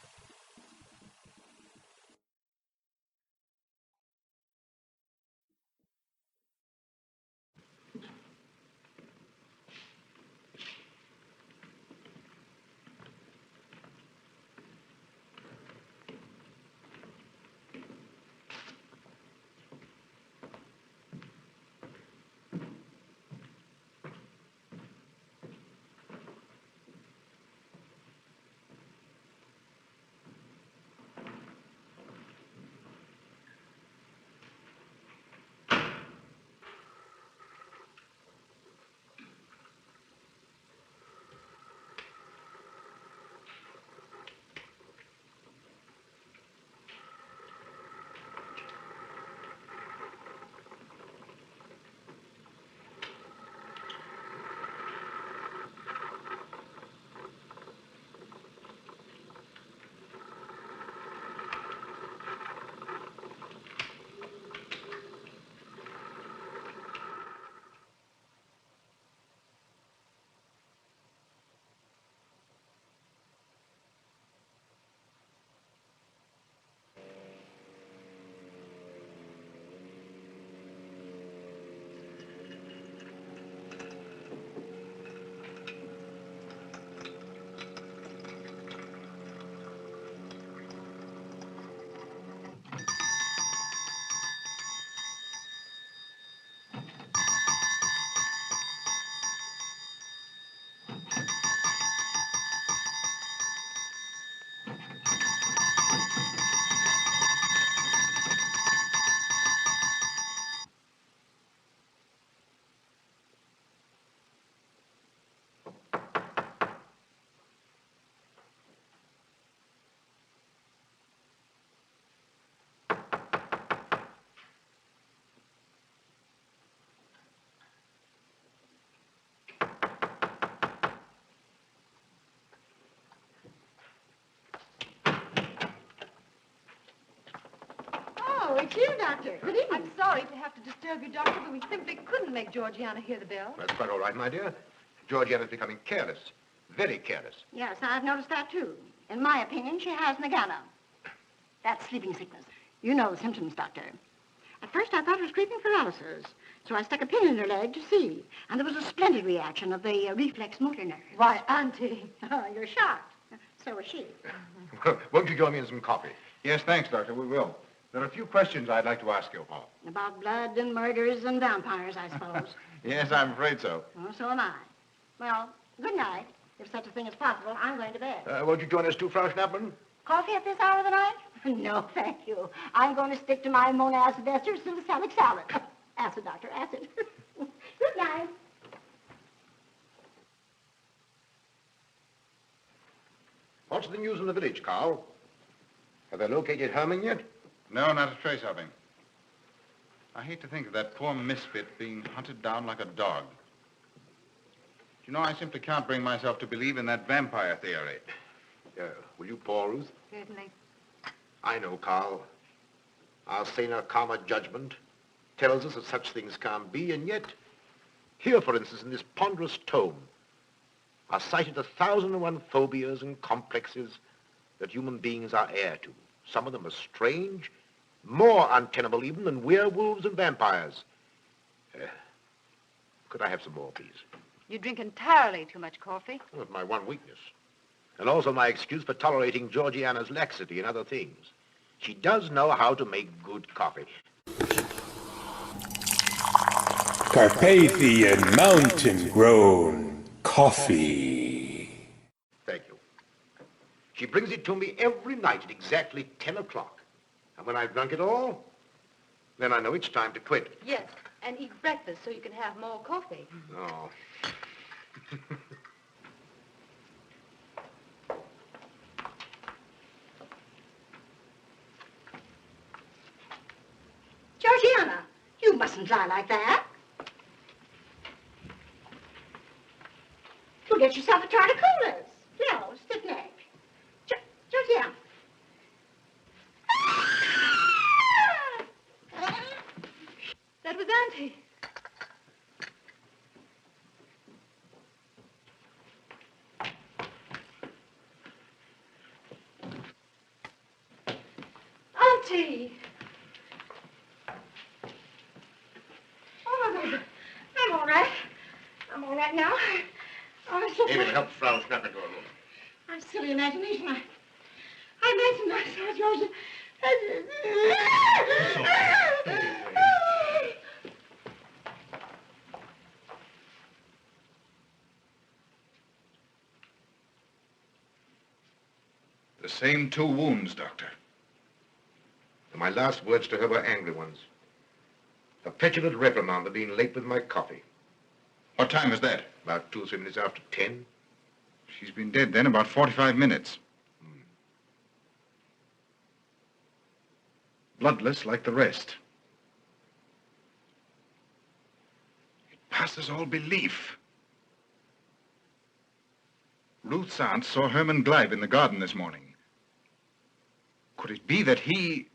Here, Doctor. Good evening. I'm sorry to have to disturb you, Doctor, but we simply couldn't make Georgiana hear the bell. That's quite all right, my dear. Georgiana's becoming careless. Very careless. Yes, I've noticed that, too. In my opinion, she has nagana. That's sleeping sickness. You know the symptoms, Doctor. At first, I thought it was creeping paralysis, so I stuck a pin in her leg to see. And there was a splendid reaction of the reflex motor nerve. Why, Auntie. Oh, you're shocked. So is she. Won't you join me in some coffee? Yes, thanks, Doctor. We will. There are a few questions I'd like to ask you. About blood and murders and vampires, I suppose. Yes, I'm afraid so. Oh, so am I. Well, good night. If such a thing is possible, I'm going to bed. Won't you join us too, Frau Schnappmann? Coffee at this hour of the night? No, thank you. I'm going to stick to my monacid ester succinate salad. Acid, Doctor, acid. Good night. What's the news in the village, Carl? Have they located Herman yet? No, not a trace of him. I hate to think of that poor misfit being hunted down like a dog. You know, I simply can't bring myself to believe in that vampire theory. Will you pour, Ruth? Certainly. I know, Carl. Our saner, calmer judgment tells us that such things can't be, and yet, here, for instance, in this ponderous tome, are cited 1,001 phobias and complexes that human beings are heir to. Some of them are strange, more untenable even than werewolves and vampires. Could I have some more, please? You drink entirely too much coffee. Well, it's my one weakness. And also my excuse for tolerating Georgiana's laxity and other things. She does know how to make good coffee. Carpathian mountain-grown coffee. Thank you. She brings it to me every night at exactly 10 o'clock. And when I've drunk it all, then I know it's time to quit. Yes, and eat breakfast so you can have more coffee. Oh. Georgiana, you mustn't lie like that. You'll get yourself a torticolis. No, stiff neck. Georgiana. That was Auntie. Auntie! Oh, I'm all right. I'm all right now. David, help Frau Schnappmann to her room. I'm silly imagination. I imagined I saw Georgia. The same 2 wounds, Doctor. And my last words to her were angry ones. A petulant reprimand for being late with my coffee. What time was that? About 2 or 3 minutes after 10. She's been dead then about 45 minutes. Bloodless like the rest. It passes all belief. Ruth's aunt saw Herman Gleib in the garden this morning. Could it be that he...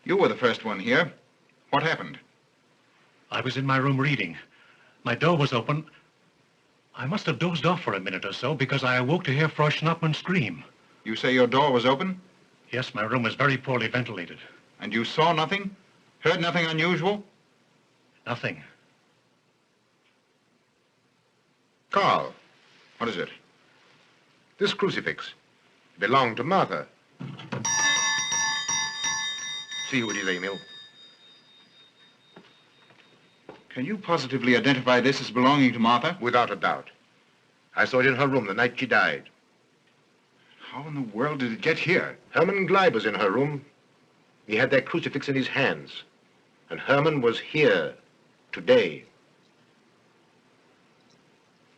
You were the first one here. What happened? I was in my room reading. My door was open. I must have dozed off for a minute or so because I awoke to hear Frau Schnappmann scream. You say your door was open? Yes, my room was very poorly ventilated. And you saw nothing? Heard nothing unusual? Nothing. Carl, what is it? This crucifix belonged to Martha. See who it is, Emil. Can you positively identify this as belonging to Martha? Without a doubt. I saw it in her room the night she died. How in the world did it get here? Herman Gleib was in her room. He had that crucifix in his hands. And Herman was here today.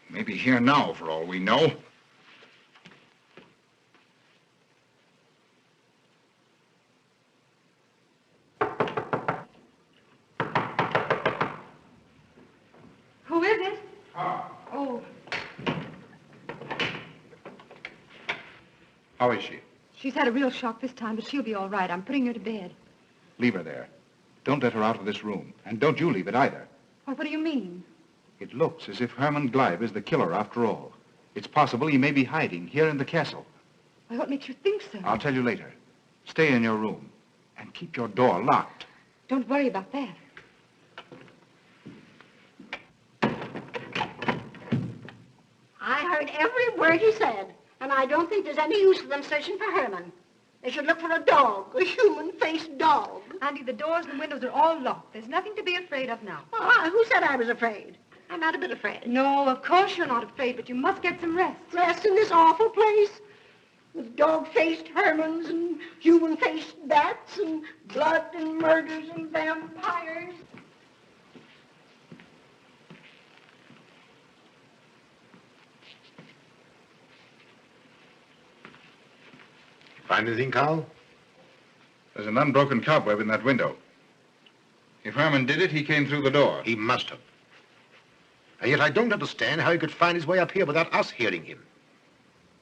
Maybe here now, for all we know. Who is it? How is she? She's had a real shock this time, but she'll be all right. I'm putting her to bed. Leave her there. Don't let her out of this room. And don't you leave it either. Well, what do you mean? It looks as if Herman Gleib is the killer after all. It's possible he may be hiding here in the castle. Well, what makes you think so? I'll tell you later. Stay in your room and keep your door locked. Don't worry about that. I heard every word he said, and I don't think there's any use of them searching for Herman. They should look for a dog, a human-faced dog. Andy, the doors and windows are all locked. There's nothing to be afraid of now. Who said I was afraid? I'm not a bit afraid. No, of course you're not afraid, but you must get some rest. Rest in this awful place? With dog-faced Hermans and human-faced bats and blood and murders and vampires. Find anything, Carl? There's an unbroken cobweb in that window. If Herman did it, he came through the door. He must have. And yet I don't understand how he could find his way up here without us hearing him.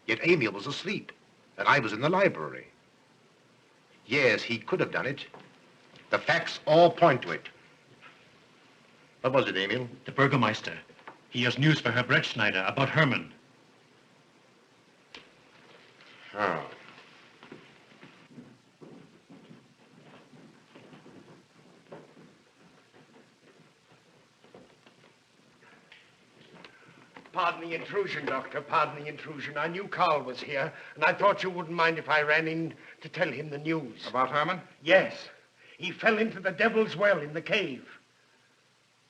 Yet Emil was asleep, and I was in the library. Yes, he could have done it. The facts all point to it. What was it, Emil? The Burgermeister. He has news for Herr Brettschneider about Herman. Oh. Pardon the intrusion, Doctor. Pardon the intrusion. I knew Carl was here, and I thought you wouldn't mind if I ran in to tell him the news. About Herman? Yes. He fell into the Devil's Well in the cave.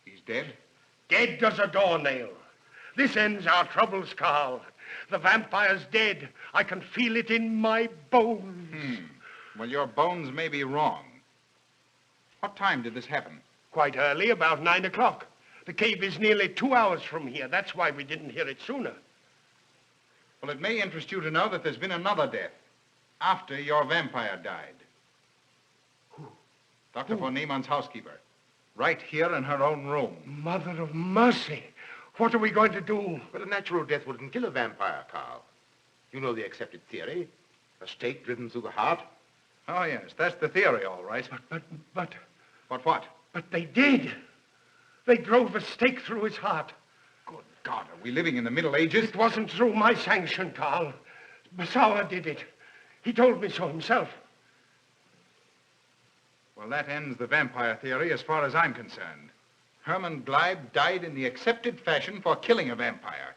He's dead? Dead as a doornail. This ends our troubles, Carl. The vampire's dead. I can feel it in my bones. Well, your bones may be wrong. What time did this happen? Quite early, about 9 o'clock. The cave is nearly 2 hours from here. That's why we didn't hear it sooner. Well, it may interest you to know that there's been another death after your vampire died. Who? Dr. von Niemann's housekeeper. Right here in her own room. Mother of mercy. What are we going to do? But a natural death wouldn't kill a vampire, Carl. You know the accepted theory. A stake driven through the heart. Oh, yes, that's the theory, all right. But... What? But they did. They drove a stake through his heart. Good God, are we living in the Middle Ages? It wasn't through my sanction, Carl. Bauer did it. He told me so himself. Well, that ends the vampire theory as far as I'm concerned. Herman Gleib died in the accepted fashion for killing a vampire.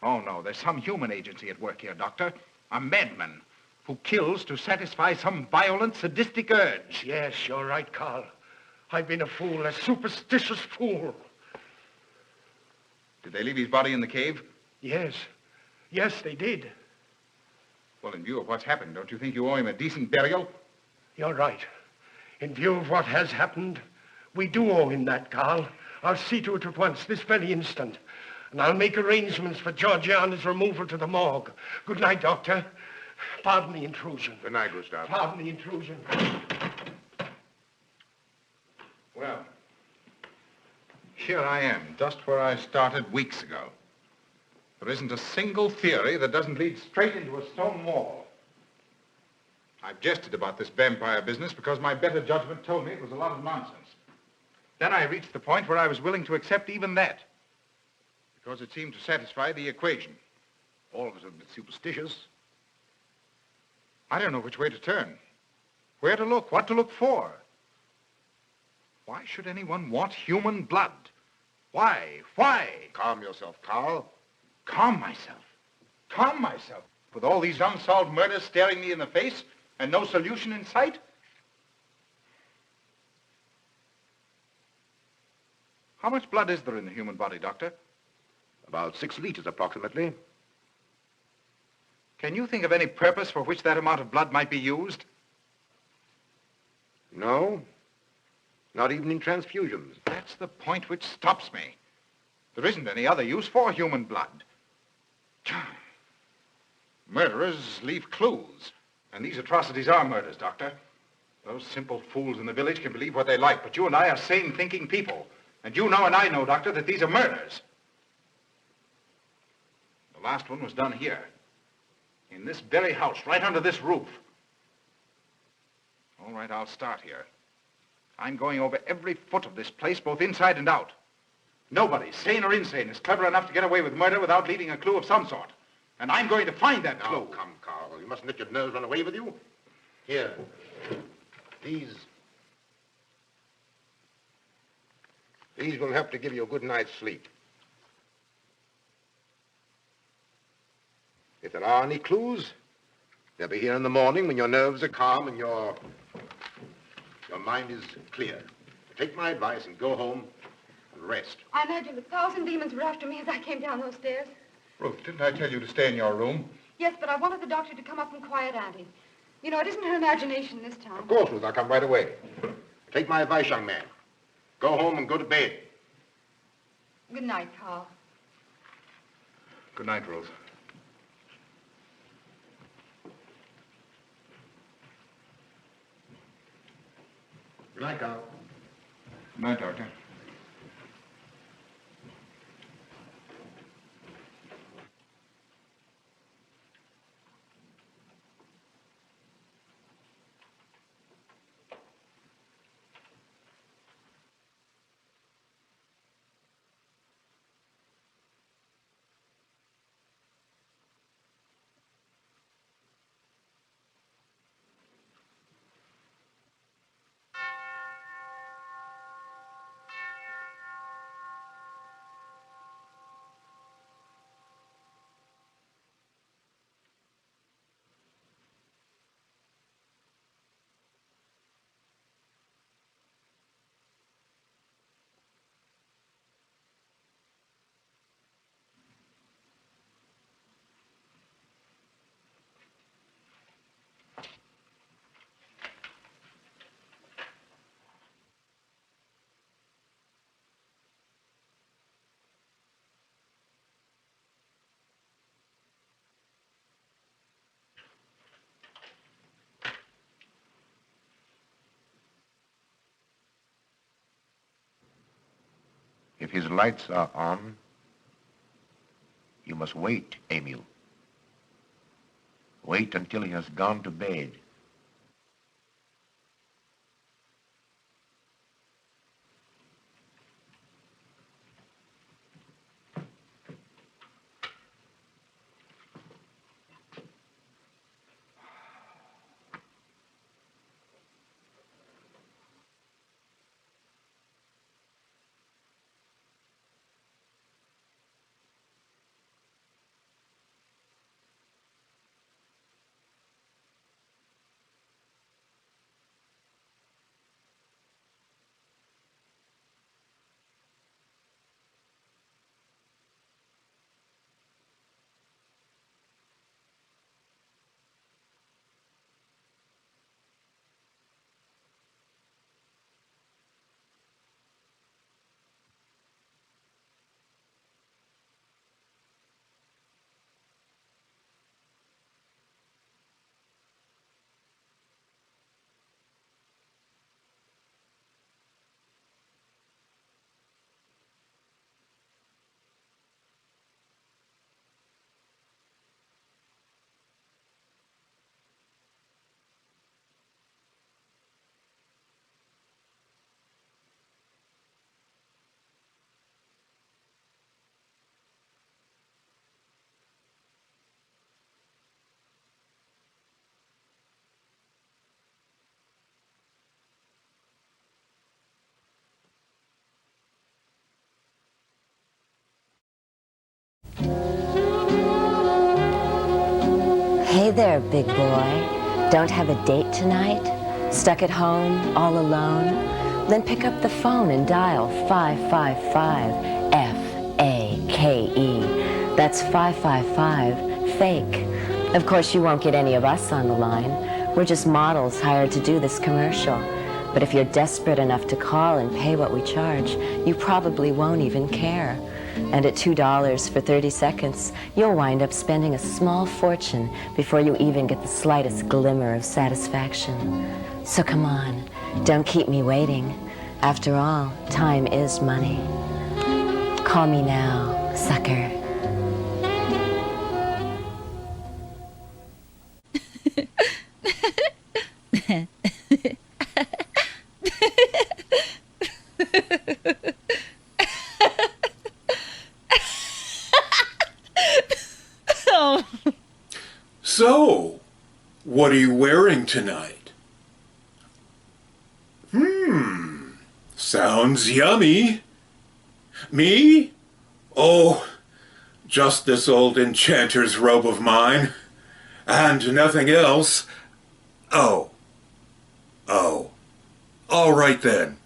Oh, no, there's some human agency at work here, Doctor. A madman who kills to satisfy some violent, sadistic urge. Yes, you're right, Carl. I've been a fool, a superstitious fool. Did they leave his body in the cave? Yes. Yes, they did. Well, in view of what's happened, don't you think you owe him a decent burial? You're right. In view of what has happened, we do owe him that, Carl. I'll see to it at once, this very instant. And I'll make arrangements for Georgiana's removal to the morgue. Good night, Doctor. Pardon the intrusion. Good night, Gustav. Pardon the intrusion. Well, here I am, just where I started weeks ago. There isn't a single theory that doesn't lead straight into a stone wall. I've jested about this vampire business because my better judgment told me it was a lot of nonsense. Then I reached the point where I was willing to accept even that, because it seemed to satisfy the equation. All of us are a bit superstitious. I don't know which way to turn, where to look, what to look for. Why should anyone want human blood? Why? Why? Calm yourself, Carl. Calm myself? Calm myself? With all these unsolved murders staring me in the face and no solution in sight? How much blood is there in the human body, Doctor? About 6 liters, approximately. Can you think of any purpose for which that amount of blood might be used? No. Not even in transfusions. That's the point which stops me. There isn't any other use for human blood. Murderers leave clues. And these atrocities are murders, Doctor. Those simple fools in the village can believe what they like, but you and I are sane, thinking people. And you know and I know, Doctor, that these are murders. The last one was done here. In this very house, right under this roof. All right, I'll start here. I'm going over every foot of this place, both inside and out. Nobody, sane or insane, is clever enough to get away with murder without leaving a clue of some sort. And I'm going to find that clue. Oh, come, Carl. You mustn't let your nerves run away with you. Here. These will help to give you a good night's sleep. If there are any clues, they'll be here in the morning when your nerves are calm and your mind is clear. Take my advice and go home and rest. I imagined 1,000 demons were after me as I came down those stairs. Ruth, didn't I tell you to stay in your room? Yes, but I wanted the doctor to come up and quiet Auntie. You know, it isn't her imagination this time. Of course, Ruth, I'll come right away. Take my advice, young man. Go home and go to bed. Good night, Carl. Good night, Ruth. Good night, Carl. Good night, Doctor. If his lights are on, you must wait, Emil. Wait until he has gone to bed. Hey there, big boy. Don't have a date tonight? Stuck at home, all alone? Then pick up the phone and dial 555-FAKE. That's 555-FAKE. Of course, you won't get any of us on the line. We're just models hired to do this commercial. But if you're desperate enough to call and pay what we charge, you probably won't even care. And at $2 for 30 seconds, you'll wind up spending a small fortune before you even get the slightest glimmer of satisfaction. So come on, don't keep me waiting. After all, time is money. Call me now, sucker. So, what are you wearing tonight? Sounds yummy. Me? Oh, just this old enchanter's robe of mine. And nothing else. Oh. All right then.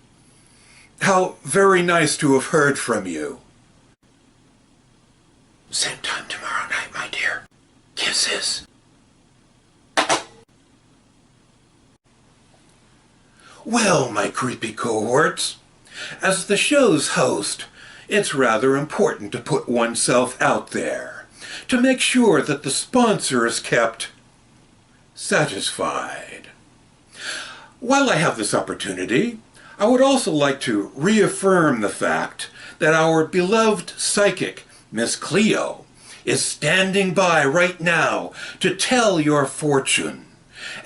How very nice to have heard from you. Same time tomorrow night, my dear. Kisses. Well, my creepy cohorts, as the show's host, it's rather important to put oneself out there, to make sure that the sponsor is kept satisfied. While I have this opportunity, I would also like to reaffirm the fact that our beloved psychic, Miss Cleo, is standing by right now to tell your fortune,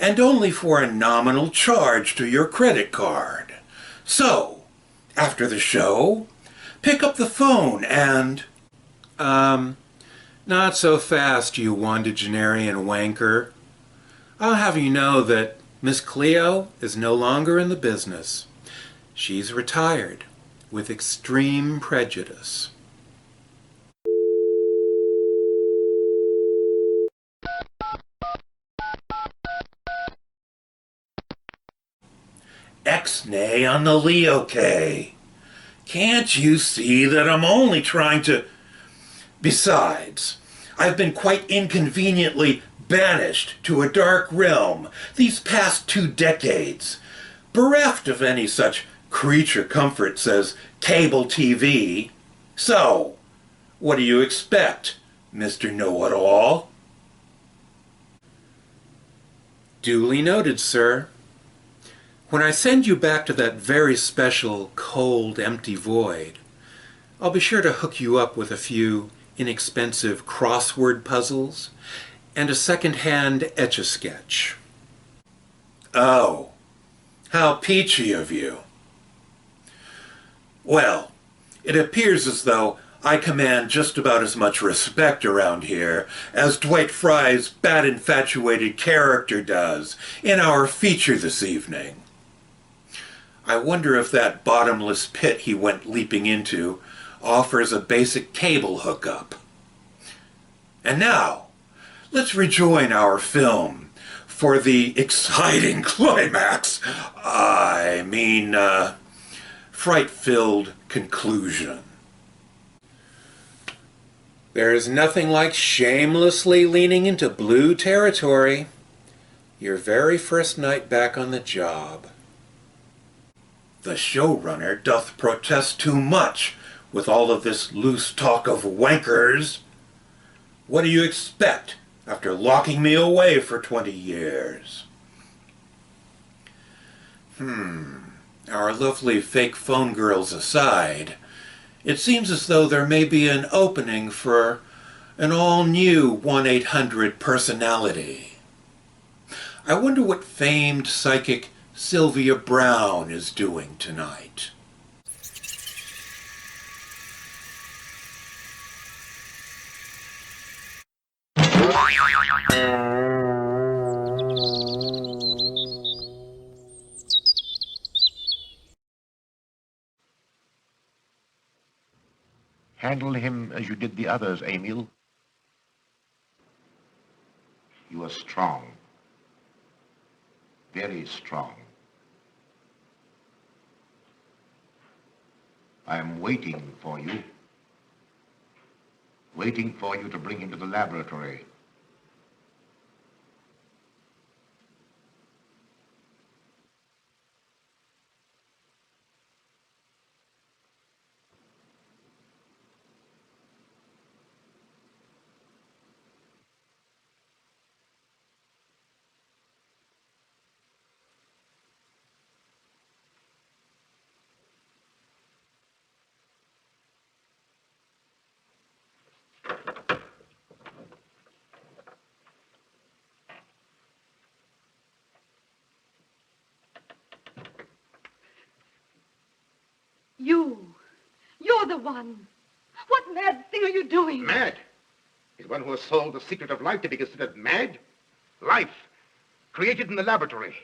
and only for a nominal charge to your credit card. So, after the show, pick up the phone and... not so fast, you wandagenarian wanker. I'll have you know that Miss Cleo is no longer in the business. She's retired with extreme prejudice. X-nay on the Leo-K. Can't you see that I'm only trying to... Besides, I've been quite inconveniently banished to a dark realm these past 2 decades, bereft of any such creature comforts as cable TV. So, what do you expect, Mr. Know-It-All? Duly noted, sir. When I send you back to that very special, cold, empty void, I'll be sure to hook you up with a few inexpensive crossword puzzles and a second-hand Etch-a-Sketch. Oh, how peachy of you. Well, it appears as though I command just about as much respect around here as Dwight Frye's bat-infatuated character does in our feature this evening. I wonder if that bottomless pit he went leaping into offers a basic cable hookup. And now, let's rejoin our film for the exciting climax. I mean, fright-filled conclusion. There is nothing like shamelessly leaning into blue territory. Your very first night back on the job. The showrunner doth protest too much with all of this loose talk of wankers. What do you expect after locking me away for 20 years? Our lovely fake phone girls aside, it seems as though there may be an opening for an all-new 1-800 personality. I wonder what famed psychic Sylvia Brown is doing tonight. Handle him as you did the others, Emil. You are strong. Very strong. I am waiting for you. Waiting for you to bring him to the laboratory. You're the one. What mad thing are you doing? Mad? Is one who has sold the secret of life to be considered mad? Life, created in the laboratory.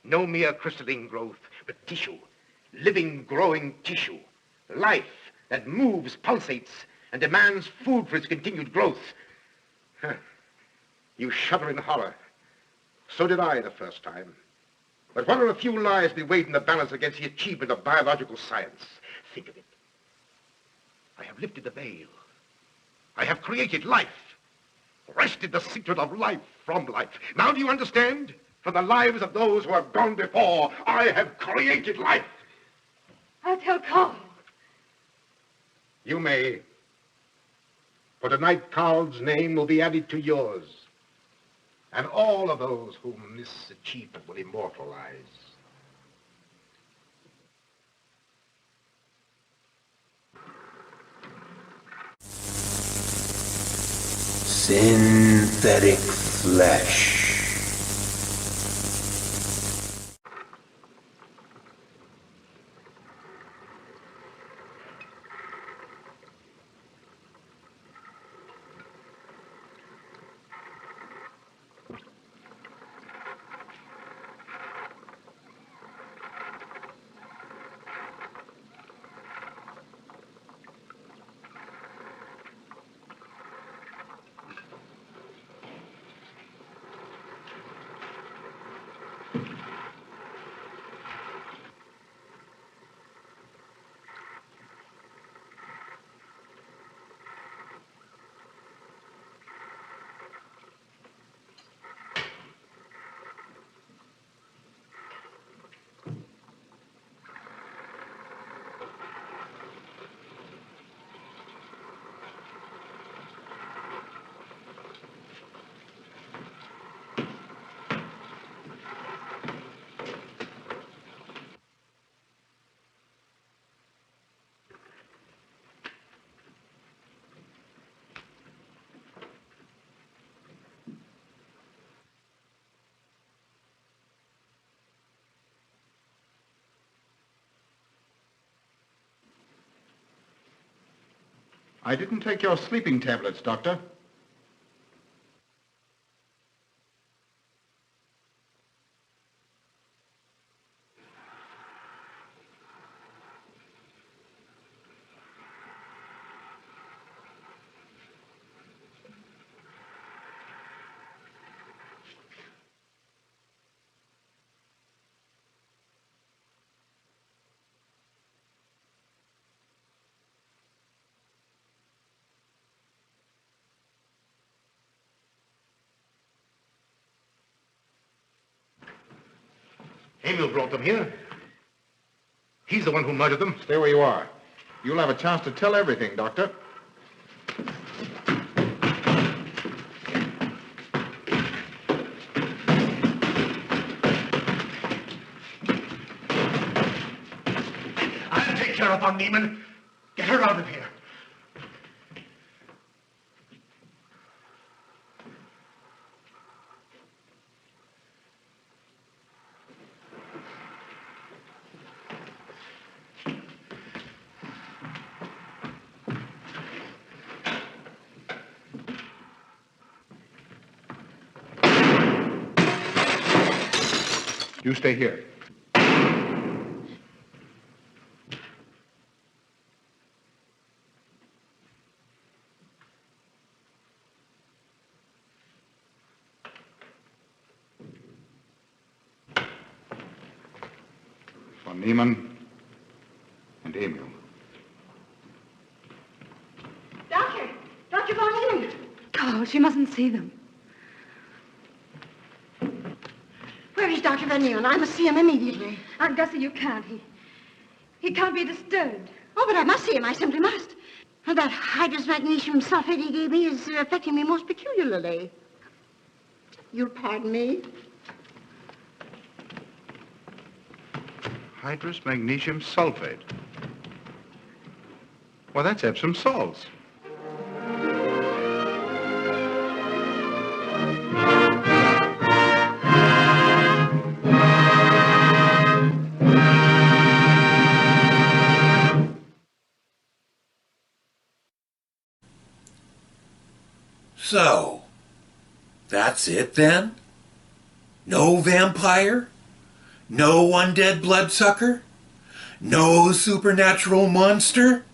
No mere crystalline growth, but tissue. Living, growing tissue. Life that moves, pulsates, and demands food for its continued growth. Huh. You shudder in horror. So did I the first time. But what are a few lives to be weighed in the balance against the achievement of biological science? Think of it. I have lifted the veil. I have created life. Wrested the secret of life from life. Now do you understand? From the lives of those who have gone before, I have created life. I'll tell Carl. You may. For tonight, Carl's name will be added to yours. And all of those whom this achievement will immortalize. Synthetic flesh. I didn't take your sleeping tablets, Doctor. Emil brought them here. He's the one who murdered them. Stay where you are. You'll have a chance to tell everything, Doctor. I'll take care of Von Niemann. Get her out of here. You stay here. Von Niemann and Emil. Doctor! Dr. Von Niemann! Carl, she mustn't see them. Where is Dr. Van Nieuwen? I must see him immediately. Aunt Gussie, you can't. He can't be disturbed. Oh, but I must see him. I simply must. And that hydrous magnesium sulfate he gave me is affecting me most peculiarly. You'll pardon me? Hydrous magnesium sulfate. Well, that's Epsom salts. So, that's it then? No vampire? No undead bloodsucker? No supernatural monster?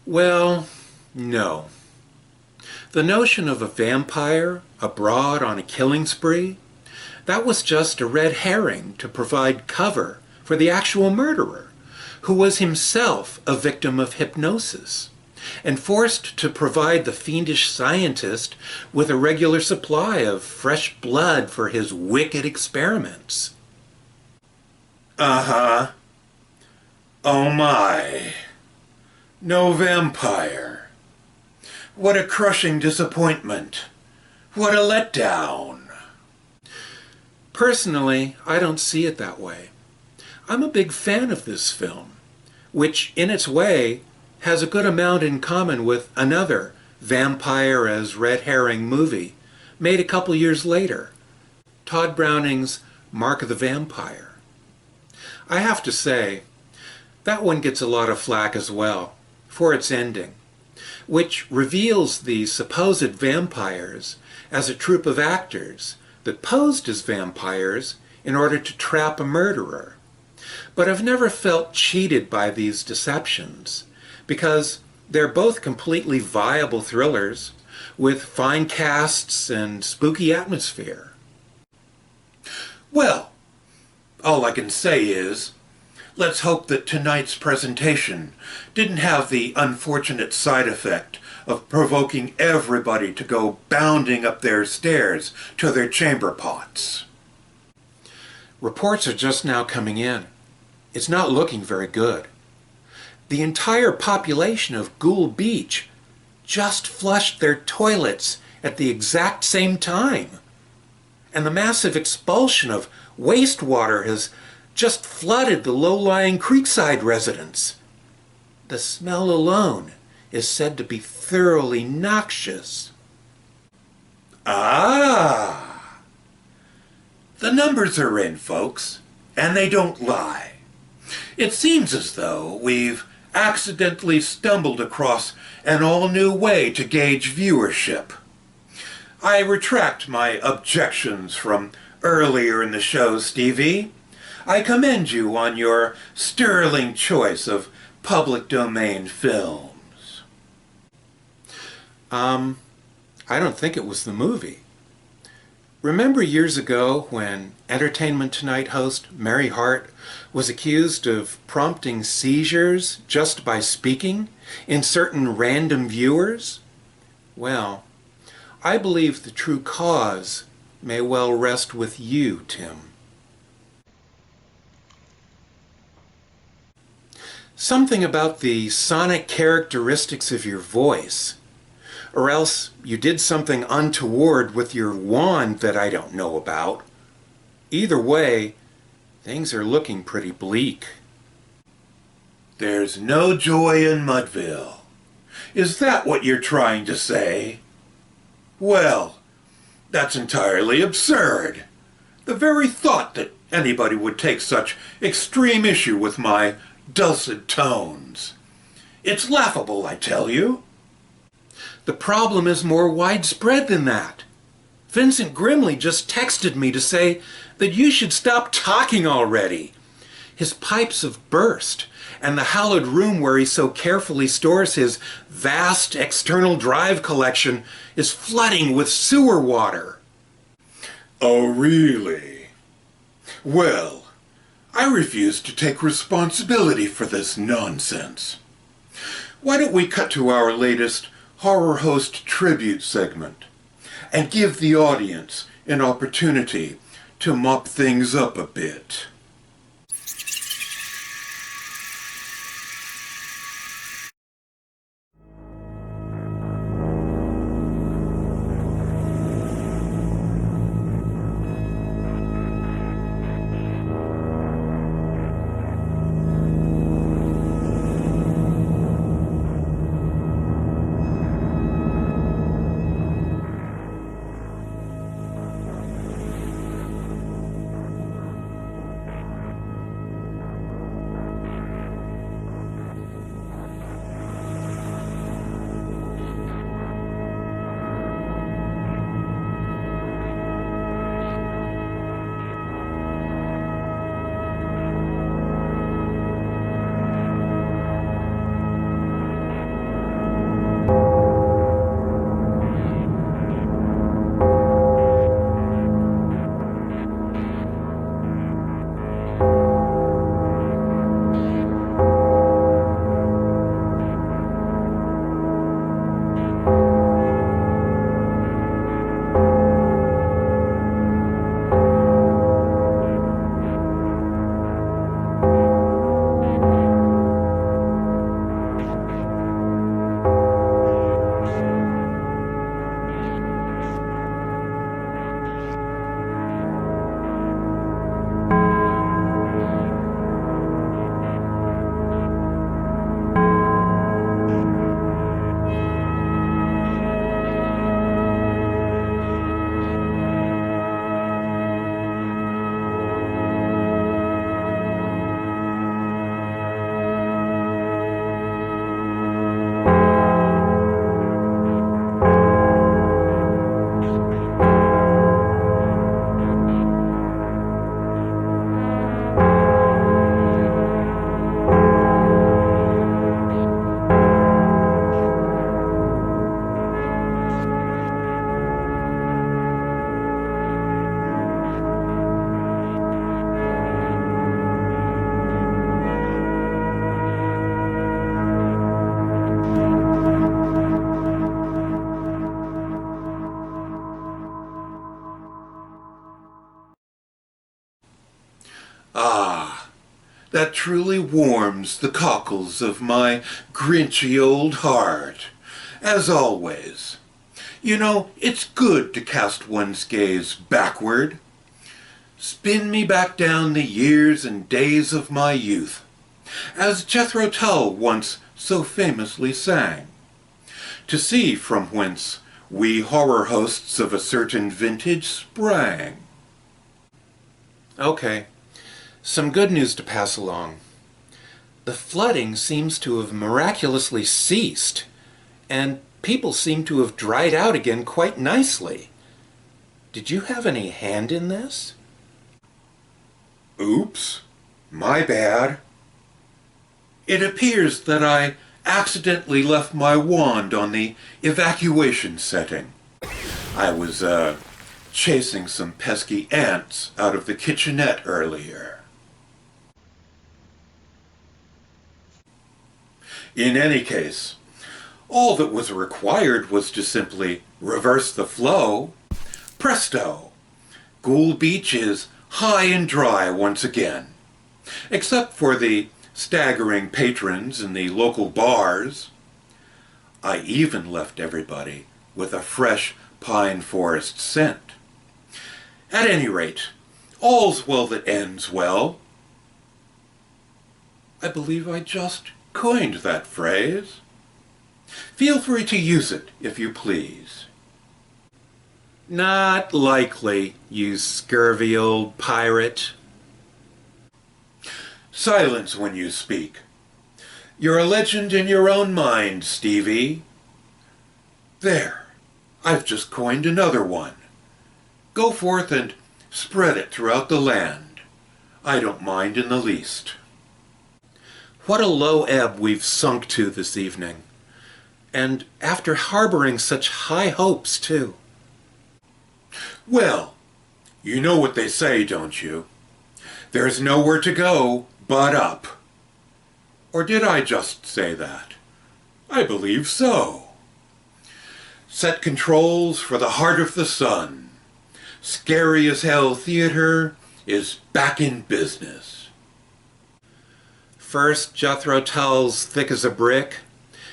Well, no. The notion of a vampire abroad on a killing spree, that was just a red herring to provide cover for the actual murderer, who was himself a victim of hypnosis, and forced to provide the fiendish scientist with a regular supply of fresh blood for his wicked experiments. Uh-huh. Oh my. No vampire. What a crushing disappointment. What a letdown. Personally, I don't see it that way. I'm a big fan of this film, which in its way has a good amount in common with another vampire as red herring movie made a couple years later, Todd Browning's Mark of the Vampire. I have to say, that one gets a lot of flack as well for its ending, which reveals the supposed vampires as a troupe of actors that posed as vampires in order to trap a murderer. But I've never felt cheated by these deceptions, because they're both completely viable thrillers with fine casts and spooky atmosphere. Well, all I can say is, let's hope that tonight's presentation didn't have the unfortunate side effect of provoking everybody to go bounding up their stairs to their chamber pots. Reports are just now coming in. It's not looking very good. The entire population of Ghoul Beach just flushed their toilets at the exact same time. And the massive expulsion of wastewater has just flooded the low-lying creekside residents. The smell alone is said to be thoroughly noxious. Ah! The numbers are in, folks, and they don't lie. It seems as though we've accidentally stumbled across an all-new way to gauge viewership. I retract my objections from earlier in the show, Stevie. I commend you on your sterling choice of public domain films. I don't think it was the movie. Remember years ago when Entertainment Tonight host Mary Hart was accused of prompting seizures just by speaking in certain random viewers? Well, I believe the true cause may well rest with you, Tim. Something about the sonic characteristics of your voice, or else you did something untoward with your wand that I don't know about. Either way, things are looking pretty bleak. There's no joy in Mudville. Is that what you're trying to say? Well, that's entirely absurd. The very thought that anybody would take such extreme issue with my dulcet tones. It's laughable, I tell you. The problem is more widespread than that. Vincent Grimley just texted me to say that you should stop talking already. His pipes have burst, and the hallowed room where he so carefully stores his vast external drive collection is flooding with sewer water. Oh, really? Well, I refuse to take responsibility for this nonsense. Why don't we cut to our latest horror host tribute segment and give the audience an opportunity to mop things up a bit. Ah, that truly warms the cockles of my grinchy old heart, as always. You know, it's good to cast one's gaze backward. Spin me back down the years and days of my youth, as Jethro Tull once so famously sang, to see from whence we horror hosts of a certain vintage sprang. Okay, some good news to pass along. The flooding seems to have miraculously ceased, and people seem to have dried out again quite nicely. Did you have any hand in this? Oops, my bad. It appears that I accidentally left my wand on the evacuation setting. I was, chasing some pesky ants out of the kitchenette earlier. In any case, all that was required was to simply reverse the flow. Presto! Ghoul Beach is high and dry once again, except for the staggering patrons in the local bars. I even left everybody with a fresh pine forest scent. At any rate, all's well that ends well. I believe I just coined that phrase. Feel free to use it, if you please. Not likely, you scurvy old pirate. Silence when you speak. You're a legend in your own mind, Stevie. There, I've just coined another one. Go forth and spread it throughout the land. I don't mind in the least. What a low ebb we've sunk to this evening. And after harboring such high hopes, too. Well, you know what they say, don't you? There's nowhere to go but up. Or did I just say that? I believe so. Set controls for the heart of the sun. Scary as Hell Theater is back in business. First Jethro Tull's Thick as a Brick,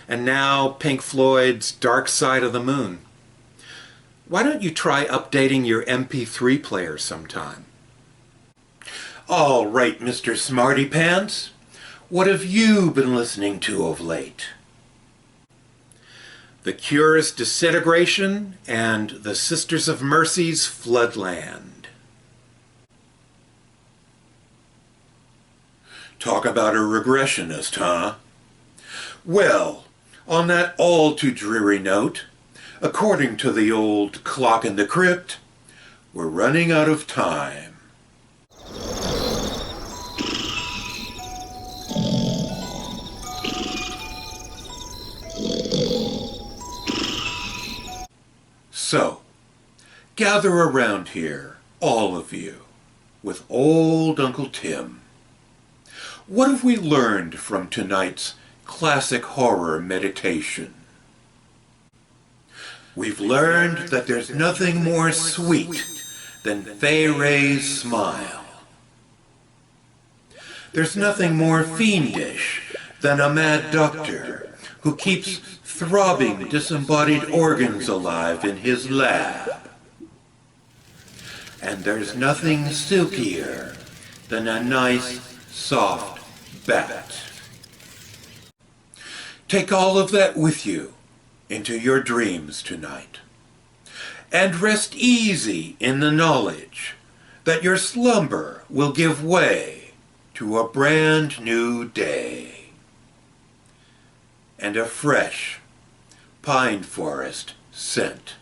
and now Pink Floyd's Dark Side of the Moon. Why don't you try updating your MP3 player sometime? All right, Mr. Smarty Pants. What have you been listening to of late? The Cure's Disintegration and the Sisters of Mercy's Floodland. Talk about a regressionist, huh? Well, on that all-too-dreary note, according to the old clock in the crypt, we're running out of time. So, gather around here, all of you, with old Uncle Tim. What have we learned from tonight's classic horror meditation? We've learned that there's nothing more sweet than Fay Wray's smile. There's nothing more fiendish than a mad doctor who keeps throbbing disembodied organs alive in his lab. And there's nothing silkier than a nice, soft bat. Take all of that with you into your dreams tonight, and rest easy in the knowledge that your slumber will give way to a brand new day and a fresh pine forest scent.